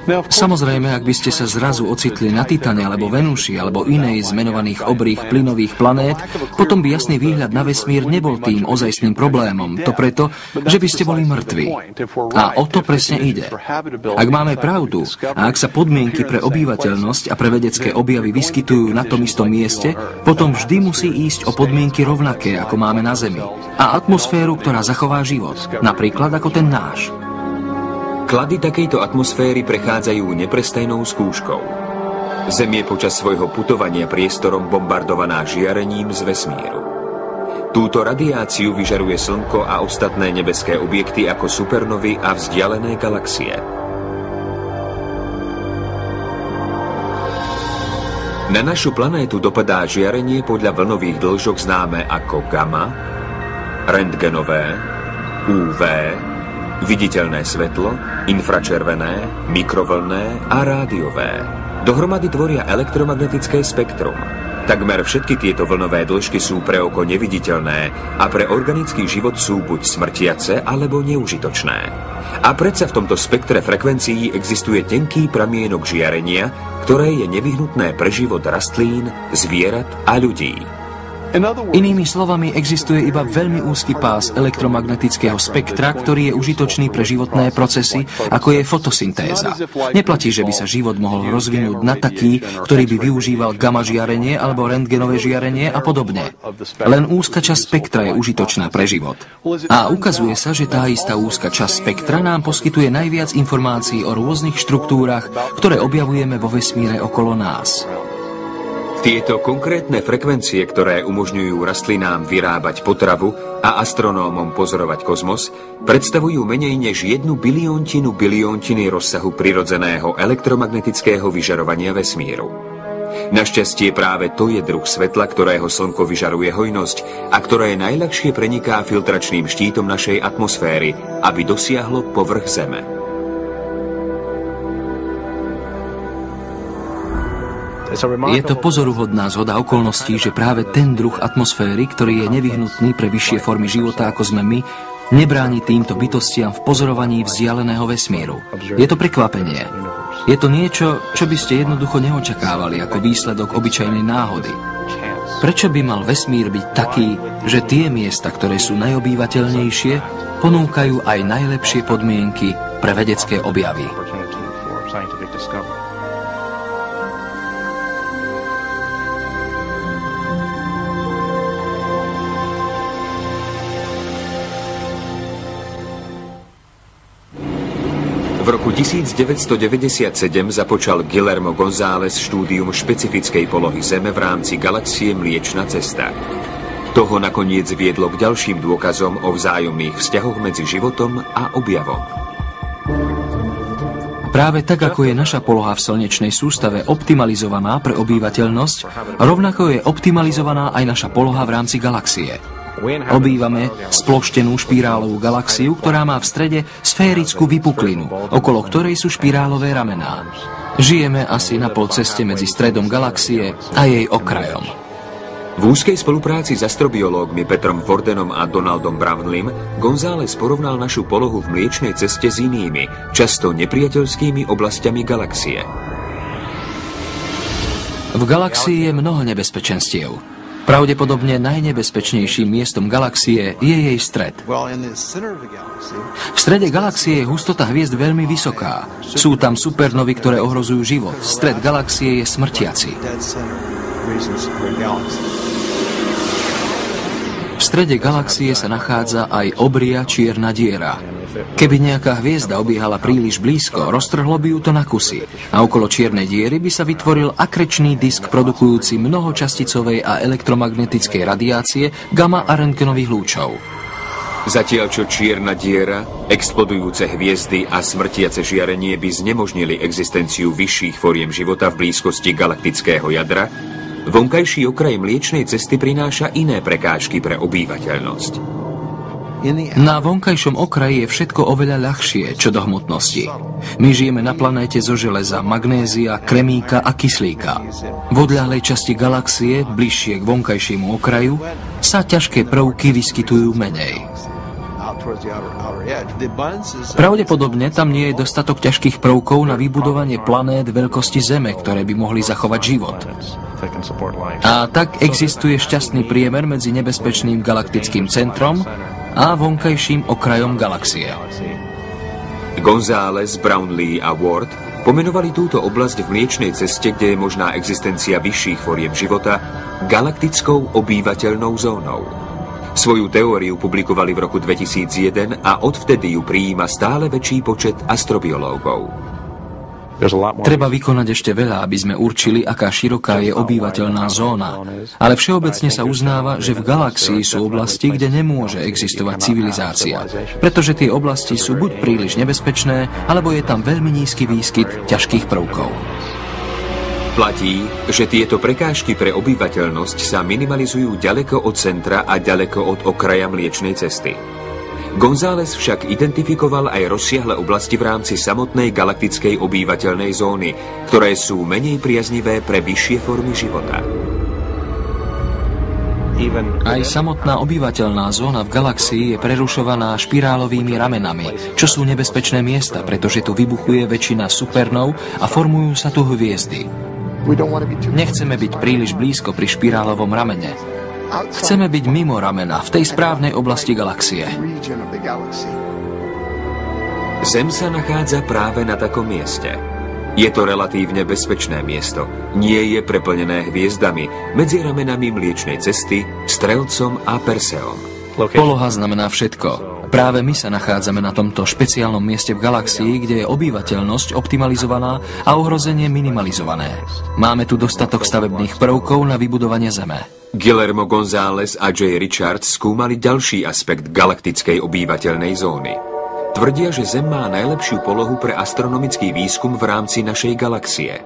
Samozrejme, ak by ste sa zrazu ocitli na Titane alebo Venuši alebo inej z menovaných obrých plynových planét, potom by jasný výhľad na vesmír nebol tým ozajstným problémom. To preto, že by ste boli mŕtvi. A o to presne ide. Ak máme pravdu a ak sa podmienky pre obyvateľnosť a pre vedecké objavy vyskytujú na tom istom mieste, potom vždy musí ísť o podmienky rovnaké, ako máme na Zemi. A atmosféru, ktorá zachová život. Napríklad ako ten náš. Klady takejto atmosféry prechádzajú neprestajnou skúškou. Zem je počas svojho putovania priestorom bombardovaná žiarením z vesmíru. Túto radiáciu vyžaruje Slnko a ostatné nebeské objekty ako supernovy a vzdialené galaxie. Na našu planétu dopadá žiarenie podľa vlnových dĺžok známe ako gamma, rentgenové, UV, viditeľné svetlo, infračervené, mikrovlnné a rádiové. Dohromady tvoria elektromagnetické spektrum. Takmer všetky tieto vlnové dĺžky sú pre oko neviditeľné a pre organický život sú buď smrtiace alebo neužitočné. A predsa v tomto spektre frekvencií existuje tenký pramienok žiarenia, ktoré je nevyhnutné pre život rastlín, zvierat a ľudí. Inými slovami, existuje iba veľmi úzky pás elektromagnetického spektra, ktorý je užitočný pre životné procesy, ako je fotosyntéza. Neplatí, že by sa život mohol rozvinúť na taký, ktorý by využíval gamma žiarenie alebo rentgenové žiarenie a podobne. Len úzka časť spektra je užitočná pre život. A ukazuje sa, že tá istá úzka časť spektra nám poskytuje najviac informácií o rôznych štruktúrach, ktoré objavujeme vo vesmíre okolo nás. Tieto konkrétne frekvencie, ktoré umožňujú rastlinám vyrábať potravu a astronómom pozorovať kozmos, predstavujú menej než 1 biliontiny rozsahu prirodzeného elektromagnetického vyžarovania vesmíru. Našťastie práve to je druh svetla, ktorého Slnko vyžaruje hojnosť a ktoré najľahšie preniká filtračným štítom našej atmosféry, aby dosiahlo povrch Zeme. Je to pozoruhodná zhoda okolností, že práve ten druh atmosféry, ktorý je nevyhnutný pre vyššie formy života, ako sme my, nebráni týmto bytostiam v pozorovaní vzdialeného vesmíru. Je to prekvapenie. Je to niečo, čo by ste jednoducho neočakávali ako výsledok obyčajnej náhody. Prečo by mal vesmír byť taký, že tie miesta, ktoré sú najobývateľnejšie, ponúkajú aj najlepšie podmienky pre vedecké objavy? V roku 1997 započal Guillermo González štúdium špecifickej polohy Zeme v rámci galaxie Mliečna cesta. Toho nakoniec viedlo k ďalším dôkazom o vzájomných vzťahoch medzi životom a objavom. Práve tak, ako je naša poloha v slnečnej sústave optimalizovaná pre obyvateľnosť, rovnako je optimalizovaná aj naša poloha v rámci galaxie. Obývame sploštenú špirálovú galaxiu, ktorá má v strede sférickú vypuklinu, okolo ktorej sú špirálové ramená. Žijeme asi na polceste medzi stredom galaxie a jej okrajom. V úzkej spolupráci s astrobiológmi Petrom Fordenom a Donaldom Brownleem González porovnal našu polohu v Mliečnej ceste s inými, často nepriateľskými oblastiami galaxie. V galaxii je mnoho nebezpečenstiev. Pravdepodobne najnebezpečnejším miestom galaxie je jej stred. V strede galaxie je hustota hviezd veľmi vysoká. Sú tam supernovy, ktoré ohrozujú život. Stred galaxie je smrtiaci. V strede galaxie sa nachádza aj obria čierna diera. Keby nejaká hviezda obiehala príliš blízko, roztrhlo by ju to na kusy a okolo čiernej diery by sa vytvoril akrečný disk produkujúci mnoho časticovej a elektromagnetickej radiácie, gamma a rentgenových lúčov. Zatiaľ čo čierna diera, explodujúce hviezdy a smrtiace žiarenie by znemožnili existenciu vyšších foriem života v blízkosti galaktického jadra, vonkajší okraj Mliečnej cesty prináša iné prekážky pre obyvateľnosť. Na vonkajšom okraji je všetko oveľa ľahšie, čo do hmotnosti. My žijeme na planéte zo železa, magnézia, kremíka a kyslíka. V odľahlej časti galaxie, bližšie k vonkajšiemu okraju, sa ťažké prvky vyskytujú menej. Pravdepodobne tam nie je dostatok ťažkých prvkov na vybudovanie planét veľkosti Zeme, ktoré by mohli zachovať život. A tak existuje šťastný priemer medzi nebezpečným galaktickým centrom a vonkajším okrajom galaxie. González, Brownlee a Ward pomenovali túto oblasť v Mliečnej ceste, kde je možná existencia vyšších foriem života, galaktickou obývateľnou zónou. Svoju teóriu publikovali v roku 2001 a odvtedy ju prijíma stále väčší počet astrobiológov. Treba vykonať ešte veľa, aby sme určili, aká široká je obývateľná zóna, ale všeobecne sa uznáva, že v galaxii sú oblasti, kde nemôže existovať civilizácia, pretože tie oblasti sú buď príliš nebezpečné, alebo je tam veľmi nízky výskyt ťažkých prvkov. Platí, že tieto prekážky pre obyvateľnosť sa minimalizujú ďaleko od centra a ďaleko od okraja Mliečnej cesty. González však identifikoval aj rozsiahle oblasti v rámci samotnej galaktickej obývateľnej zóny, ktoré sú menej priaznivé pre vyššie formy života. Aj samotná obyvateľná zóna v galaxii je prerušovaná špirálovými ramenami, čo sú nebezpečné miesta, pretože tu vybuchuje väčšina supernov a formujú sa tu hviezdy. Nechceme byť príliš blízko pri špirálovom ramene. Chceme byť mimo ramena, v tej správnej oblasti galaxie. Zem sa nachádza práve na takom mieste. Je to relatívne bezpečné miesto. Nie je preplnené hviezdami medzi ramenami Mliečnej cesty, Strelcom a Perseom. Poloha znamená všetko. Práve my sa nachádzame na tomto špeciálnom mieste v galaxii, kde je obyvateľnosť optimalizovaná a ohrozenie minimalizované. Máme tu dostatok stavebných prvkov na vybudovanie Zeme. Guillermo González a J. Richards skúmali ďalší aspekt galaktickej obývateľnej zóny. Tvrdia, že Zem má najlepšiu polohu pre astronomický výskum v rámci našej galaxie.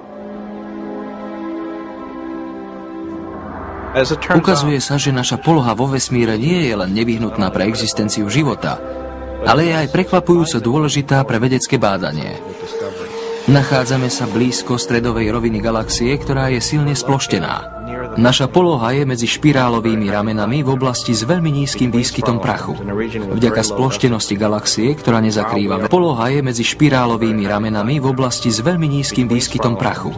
Ukazuje sa, že naša poloha vo vesmíre nie je len nevyhnutná pre existenciu života, ale je aj prekvapujúco dôležitá pre vedecké bádanie. Nachádzame sa blízko stredovej roviny galaxie, ktorá je silne sploštená. Naša poloha je medzi špirálovými ramenami v oblasti s veľmi nízkym výskytom prachu. Vďaka sploštenosti galaxie, ktorá nezakrýva poloha je medzi špirálovými ramenami v oblasti s veľmi nízkym výskytom prachu.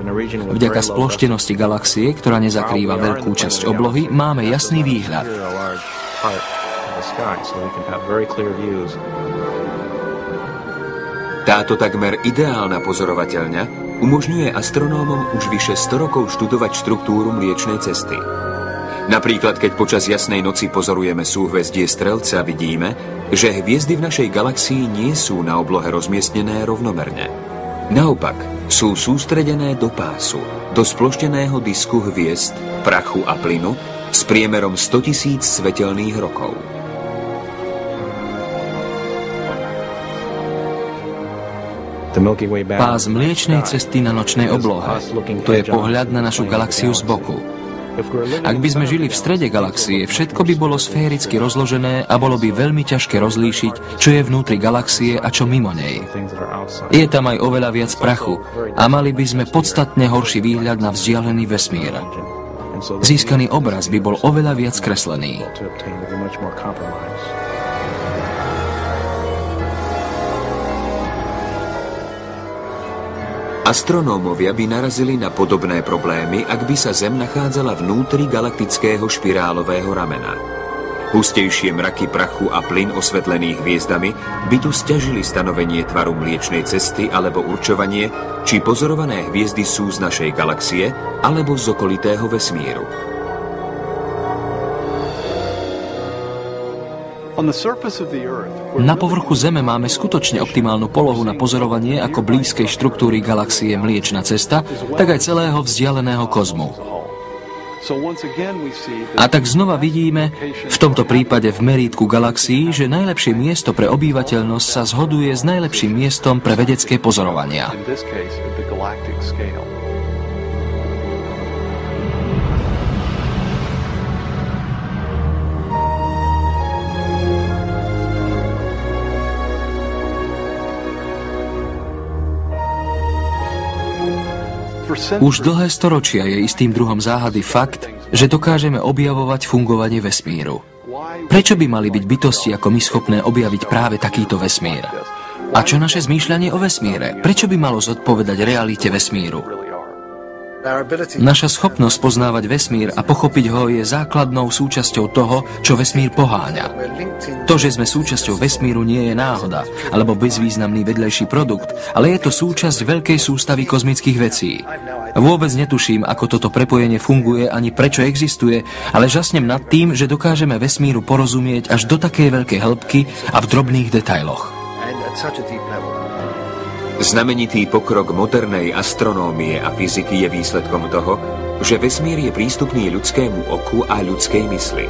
Vďaka sploštenosti galaxie, ktorá nezakrýva veľkú časť oblohy, máme jasný výhľad. Táto takmer ideálna pozorovateľňa umožňuje astronómom už vyše 100 rokov študovať štruktúru Mliečnej cesty. Napríklad, keď počas jasnej noci pozorujeme súhvezdie Strelca, vidíme, že hviezdy v našej galaxii nie sú na oblohe rozmiestnené rovnomerne. Naopak, sú sústredené do pásu, do splošteného disku hviezd, prachu a plynu s priemerom 100 000 svetelných rokov. Pás Mliečnej cesty na nočnej oblohe. To je pohľad na našu galaxiu z boku. Ak by sme žili v strede galaxie, všetko by bolo sféricky rozložené a bolo by veľmi ťažké rozlíšiť, čo je vnútri galaxie a čo mimo nej. Je tam aj oveľa viac prachu a mali by sme podstatne horší výhľad na vzdialený vesmír. Získaný obraz by bol oveľa viac kreslený. Astronómovia by narazili na podobné problémy, ak by sa Zem nachádzala vnútri galaktického špirálového ramena. Hustejšie mraky prachu a plyn osvetlených hviezdami by tu sťažili stanovenie tvaru Mliečnej cesty alebo určovanie, či pozorované hviezdy sú z našej galaxie alebo z okolitého vesmíru. Na povrchu Zeme máme skutočne optimálnu polohu na pozorovanie ako blízkej štruktúry galaxie Mliečna cesta, tak aj celého vzdialeného kozmu. A tak znova vidíme, v tomto prípade v merítku galaxií, že najlepšie miesto pre obyvateľnosť sa zhoduje s najlepším miestom pre vedecké pozorovania. Už dlhé storočia je istým druhom záhady fakt, že dokážeme objavovať fungovanie vesmíru. Prečo by mali byť bytosti ako my schopné objaviť práve takýto vesmír? A čo naše zmýšľanie o vesmíre? Prečo by malo zodpovedať realite vesmíru? Naša schopnosť poznávať vesmír a pochopiť ho je základnou súčasťou toho, čo vesmír poháňa. To, že sme súčasťou vesmíru, nie je náhoda, alebo bezvýznamný vedlejší produkt, ale je to súčasť veľkej sústavy kozmických vecí. Vôbec netuším, ako toto prepojenie funguje ani prečo existuje, ale žasnem nad tým, že dokážeme vesmíru porozumieť až do takej veľkej hĺbky a v drobných detailoch. Znamenitý pokrok modernej astronómie a fyziky je výsledkom toho, že vesmír je prístupný ľudskému oku a ľudskej mysli.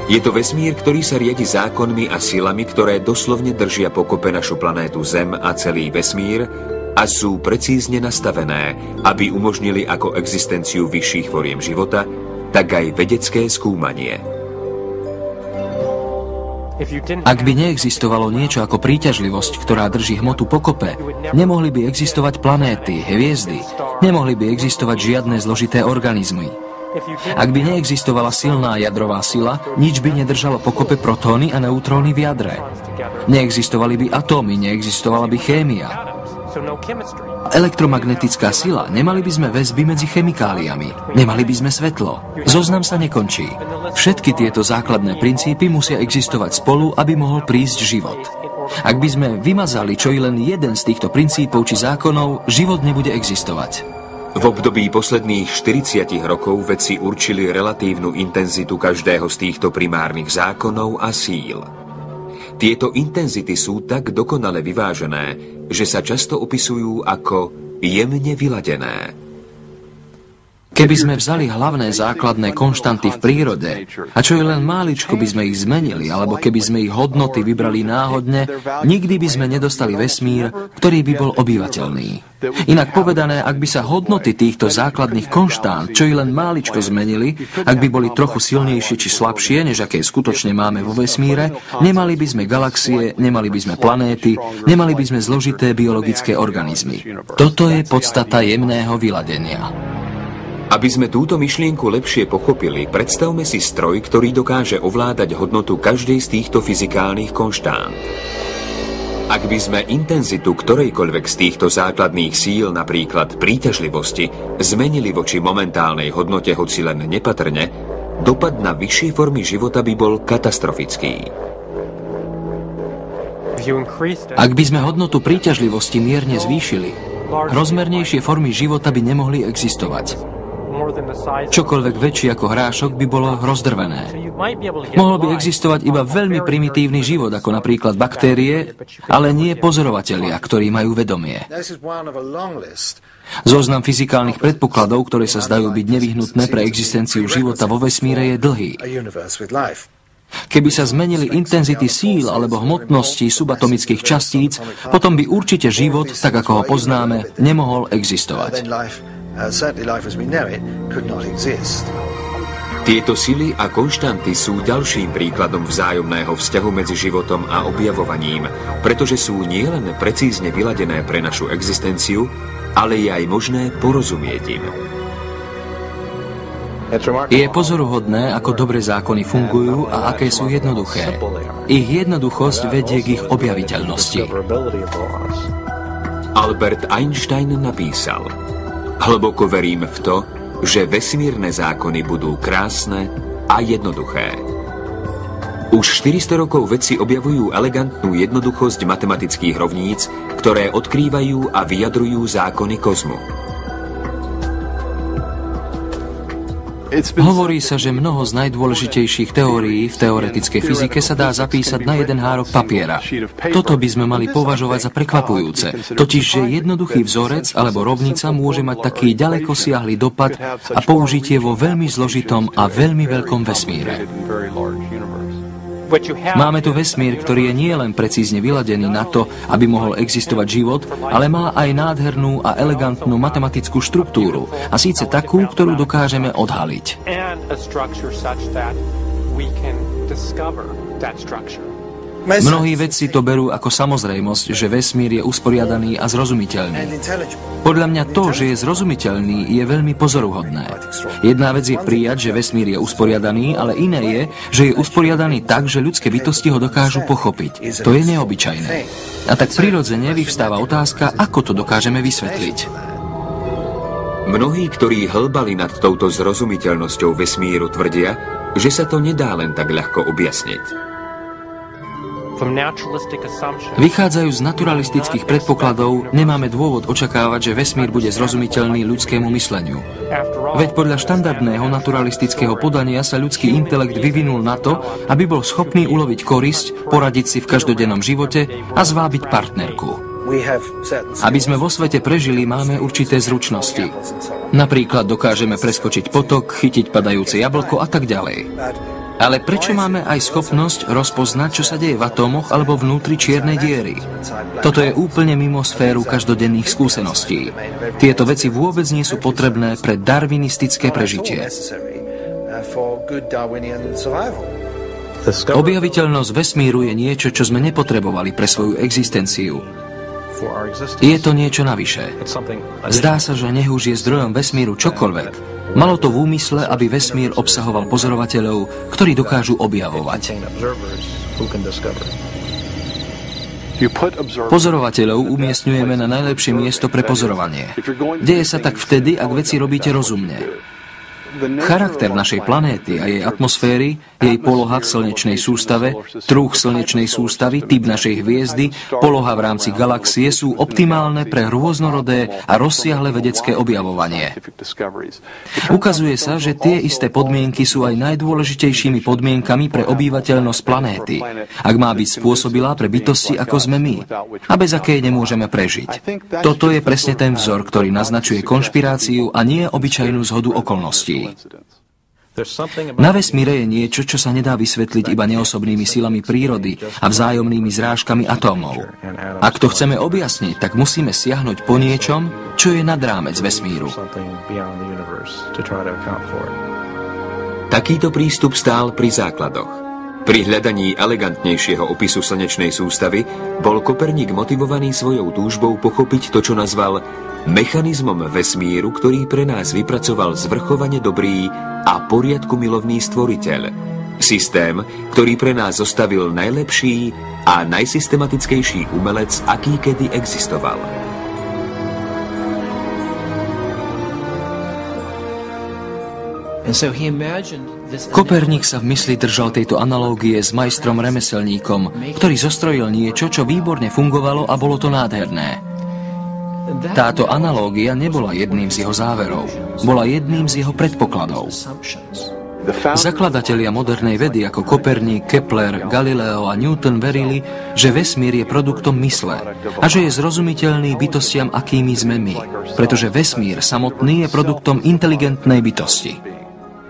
Je to vesmír, ktorý sa riadi zákonmi a silami, ktoré doslovne držia pokope našu planétu Zem a celý vesmír a sú precízne nastavené, aby umožnili ako existenciu vyšších foriem života, tak aj vedecké skúmanie. Ak by neexistovalo niečo ako príťažlivosť, ktorá drží hmotu pokope, nemohli by existovať planéty, hviezdy, nemohli by existovať žiadne zložité organizmy. Ak by neexistovala silná jadrová sila, nič by nedržalo pokope protóny a neutróny v jadre. Neexistovali by atómy, neexistovala by chémia. Elektromagnetická sila, nemali by sme väzby medzi chemikáliami, nemali by sme svetlo. Zoznam sa nekončí. Všetky tieto základné princípy musia existovať spolu, aby mohol prísť život. Ak by sme vymazali čo i len jeden z týchto princípov či zákonov, život nebude existovať. V období posledných 40 rokov vedci určili relatívnu intenzitu každého z týchto primárnych zákonov a síl. Tieto intenzity sú tak dokonale vyvážené, že sa často opisujú ako jemne vyladené. Keby sme vzali hlavné základné konštanty v prírode, a čo je len máličko by sme ich zmenili, alebo keby sme ich hodnoty vybrali náhodne, nikdy by sme nedostali vesmír, ktorý by bol obývateľný. Inak povedané, ak by sa hodnoty týchto základných konštant, čo i len máličko zmenili, ak by boli trochu silnejšie či slabšie, než aké skutočne máme vo vesmíre, nemali by sme galaxie, nemali by sme planéty, nemali by sme zložité biologické organizmy. Toto je podstata jemného vyladenia. Aby sme túto myšlienku lepšie pochopili, predstavme si stroj, ktorý dokáže ovládať hodnotu každej z týchto fyzikálnych konštant. Ak by sme intenzitu ktorejkoľvek z týchto základných síl, napríklad príťažlivosti, zmenili voči momentálnej hodnote hoci len nepatrne, dopad na vyššie formy života by bol katastrofický. Ak by sme hodnotu príťažlivosti mierne zvýšili, rozmernejšie formy života by nemohli existovať. Čokoľvek väčšie ako hrášok by bolo rozdrvené. Mohol by existovať iba veľmi primitívny život, ako napríklad baktérie, ale nie pozorovatelia, ktorí majú vedomie. Zoznam fyzikálnych predpokladov, ktoré sa zdajú byť nevyhnutné pre existenciu života vo vesmíre, je dlhý. Keby sa zmenili intenzity síl alebo hmotnosti subatomických častíc, potom by určite život, tak ako ho poznáme, nemohol existovať. Tieto sily a konštanty sú ďalším príkladom vzájomného vzťahu medzi životom a objavovaním, pretože sú nielen precízne vyladené pre našu existenciu, ale je aj možné porozumieť im. Je pozoruhodné, ako dobre zákony fungujú a aké sú jednoduché. Ich jednoduchosť vedie k ich objaviteľnosti. Albert Einstein napísal: Hlboko verím v to, že vesmírne zákony budú krásne a jednoduché. Už 400 rokov vedci objavujú elegantnú jednoduchosť matematických rovníc, ktoré odkrývajú a vyjadrujú zákony kozmu. Hovorí sa, že mnoho z najdôležitejších teórií v teoretickej fyzike sa dá zapísať na jeden hárok papiera. Toto by sme mali považovať za prekvapujúce, totiž, že jednoduchý vzorec alebo rovnica môže mať taký ďalekosiahly dopad a použitie vo veľmi zložitom a veľmi veľkom vesmíre. Máme tu vesmír, ktorý je nielen precízne vyladený na to, aby mohol existovať život, ale má aj nádhernú a elegantnú matematickú štruktúru, a síce takú, ktorú dokážeme odhaliť. Mnohí vedci to berú ako samozrejmosť, že vesmír je usporiadaný a zrozumiteľný. Podľa mňa to, že je zrozumiteľný, je veľmi pozoruhodné. Jedna vec je prijať, že vesmír je usporiadaný, ale iné je, že je usporiadaný tak, že ľudské bytosti ho dokážu pochopiť. To je neobyčajné. A tak prirodzene vyvstáva otázka, ako to dokážeme vysvetliť. Mnohí, ktorí hĺbali nad touto zrozumiteľnosťou vesmíru, tvrdia, že sa to nedá len tak ľahko objasniť. Vychádzajú z naturalistických predpokladov, nemáme dôvod očakávať, že vesmír bude zrozumiteľný ľudskému mysleniu. Veď podľa štandardného naturalistického podania sa ľudský intelekt vyvinul na to, aby bol schopný uloviť korisť, poradiť si v každodennom živote a zvábiť partnerku. Aby sme vo svete prežili, máme určité zručnosti. Napríklad dokážeme preskočiť potok, chytiť padajúce jablko a tak ďalej. Ale prečo máme aj schopnosť rozpoznať, čo sa deje v atómoch alebo vnútri čiernej diery? Toto je úplne mimo sféru každodenných skúseností. Tieto veci vôbec nie sú potrebné pre darwinistické prežitie. Objaviteľnosť vesmíru je niečo, čo sme nepotrebovali pre svoju existenciu. Je to niečo navyše. Zdá sa, že nech už je zdrojom vesmíru čokoľvek, malo to v úmysle, aby vesmír obsahoval pozorovateľov, ktorí dokážu objavovať. Pozorovateľov umiestňujeme na najlepšie miesto pre pozorovanie. Deje sa tak vtedy, ak veci robíte rozumne. Charakter našej planéty a jej atmosféry jej poloha v slnečnej sústave, druh slnečnej sústavy, typ našej hviezdy, poloha v rámci galaxie sú optimálne pre rôznorodé a rozsiahle vedecké objavovanie. Ukazuje sa, že tie isté podmienky sú aj najdôležitejšími podmienkami pre obyvateľnosť planéty, ak má byť spôsobilá pre bytosti ako sme my, a bez akej nemôžeme prežiť. Toto je presne ten vzor, ktorý naznačuje konšpiráciu a nie obyčajnú zhodu okolností. Na vesmíre je niečo, čo sa nedá vysvetliť iba neosobnými silami prírody a vzájomnými zrážkami atómov. Ak to chceme objasniť, tak musíme siahnuť po niečom, čo je nad rámec vesmíru. Takýto prístup stál pri základoch. Pri hľadaní elegantnejšieho opisu slnečnej sústavy bol Koperník motivovaný svojou túžbou pochopiť to, čo nazval mechanizmom vesmíru, ktorý pre nás vypracoval zvrchovane dobrý a poriadku milovný stvoriteľ. Systém, ktorý pre nás zostavil najlepší a najsystematickejší umelec, aký kedy existoval. Koperník sa v mysli držal tejto analógie s majstrom remeselníkom, ktorý zostrojil niečo, čo výborne fungovalo a bolo to nádherné. Táto analógia nebola jedným z jeho záverov, bola jedným z jeho predpokladov. Zakladatelia modernej vedy ako Koperník, Kepler, Galileo a Newton verili, že vesmír je produktom mysle a že je zrozumiteľný bytostiam, akými sme my, pretože vesmír samotný je produktom inteligentnej bytosti.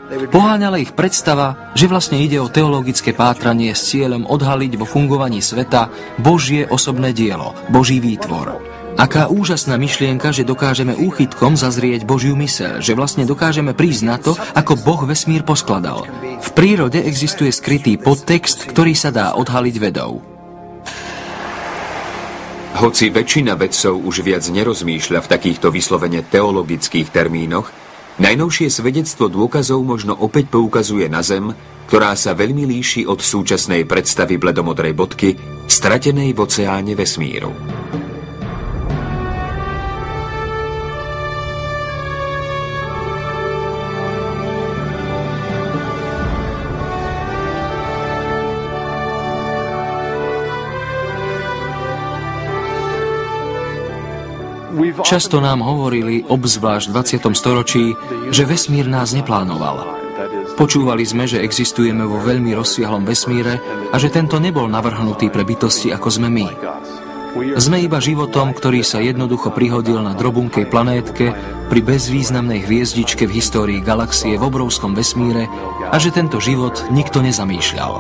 Poháňala ich predstava, že vlastne ide o teologické pátranie s cieľom odhaliť vo fungovaní sveta Božie osobné dielo, Boží výtvor. Aká úžasná myšlienka, že dokážeme úchytkom zazrieť Božiu myseľ, že vlastne dokážeme prísť na to, ako Boh vesmír poskladal. V prírode existuje skrytý podtext, ktorý sa dá odhaliť vedou. Hoci väčšina vedcov už viac nerozmýšľa v takýchto vyslovene teologických termínoch, najnovšie svedectvo dôkazov možno opäť poukazuje na Zem, ktorá sa veľmi líši od súčasnej predstavy bledomodrej bodky, stratenej v oceáne vesmíru. Často nám hovorili, obzvlášť v 20. storočí, že vesmír nás neplánoval. Počúvali sme, že existujeme vo veľmi rozsiahlom vesmíre a že tento nebol navrhnutý pre bytosti ako sme my. Sme iba životom, ktorý sa jednoducho prihodil na drobunkej planétke pri bezvýznamnej hviezdičke v histórii galaxie v obrovskom vesmíre a že tento život nikto nezamýšľal.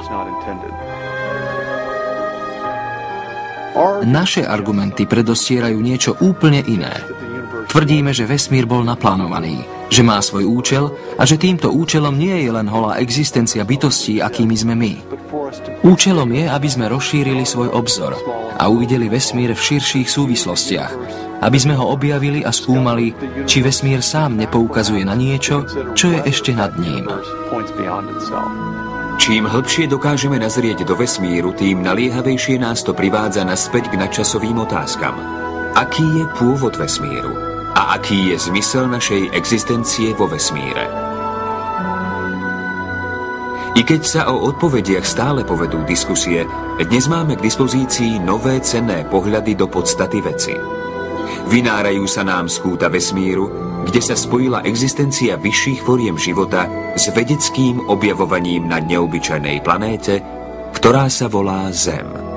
Naše argumenty predostierajú niečo úplne iné. Tvrdíme, že vesmír bol naplánovaný, že má svoj účel a že týmto účelom nie je len holá existencia bytostí, akými sme my. Účelom je, aby sme rozšírili svoj obzor a uvideli vesmír v širších súvislostiach, aby sme ho objavili a skúmali, či vesmír sám nepoukazuje na niečo, čo je ešte nad ním. Čím hlbšie dokážeme nazrieť do vesmíru, tým naliehavejšie nás to privádza naspäť k nadčasovým otázkam. Aký je pôvod vesmíru? A aký je zmysel našej existencie vo vesmíre? I keď sa o odpovediach stále povedú diskusie, dnes máme k dispozícii nové cenné pohľady do podstaty veci. Vynárajú sa nám z kúta vesmíru, kde sa spojila existencia vyšších foriem života s vedeckým objavovaním na neobyčajnej planéte, ktorá sa volá Zem.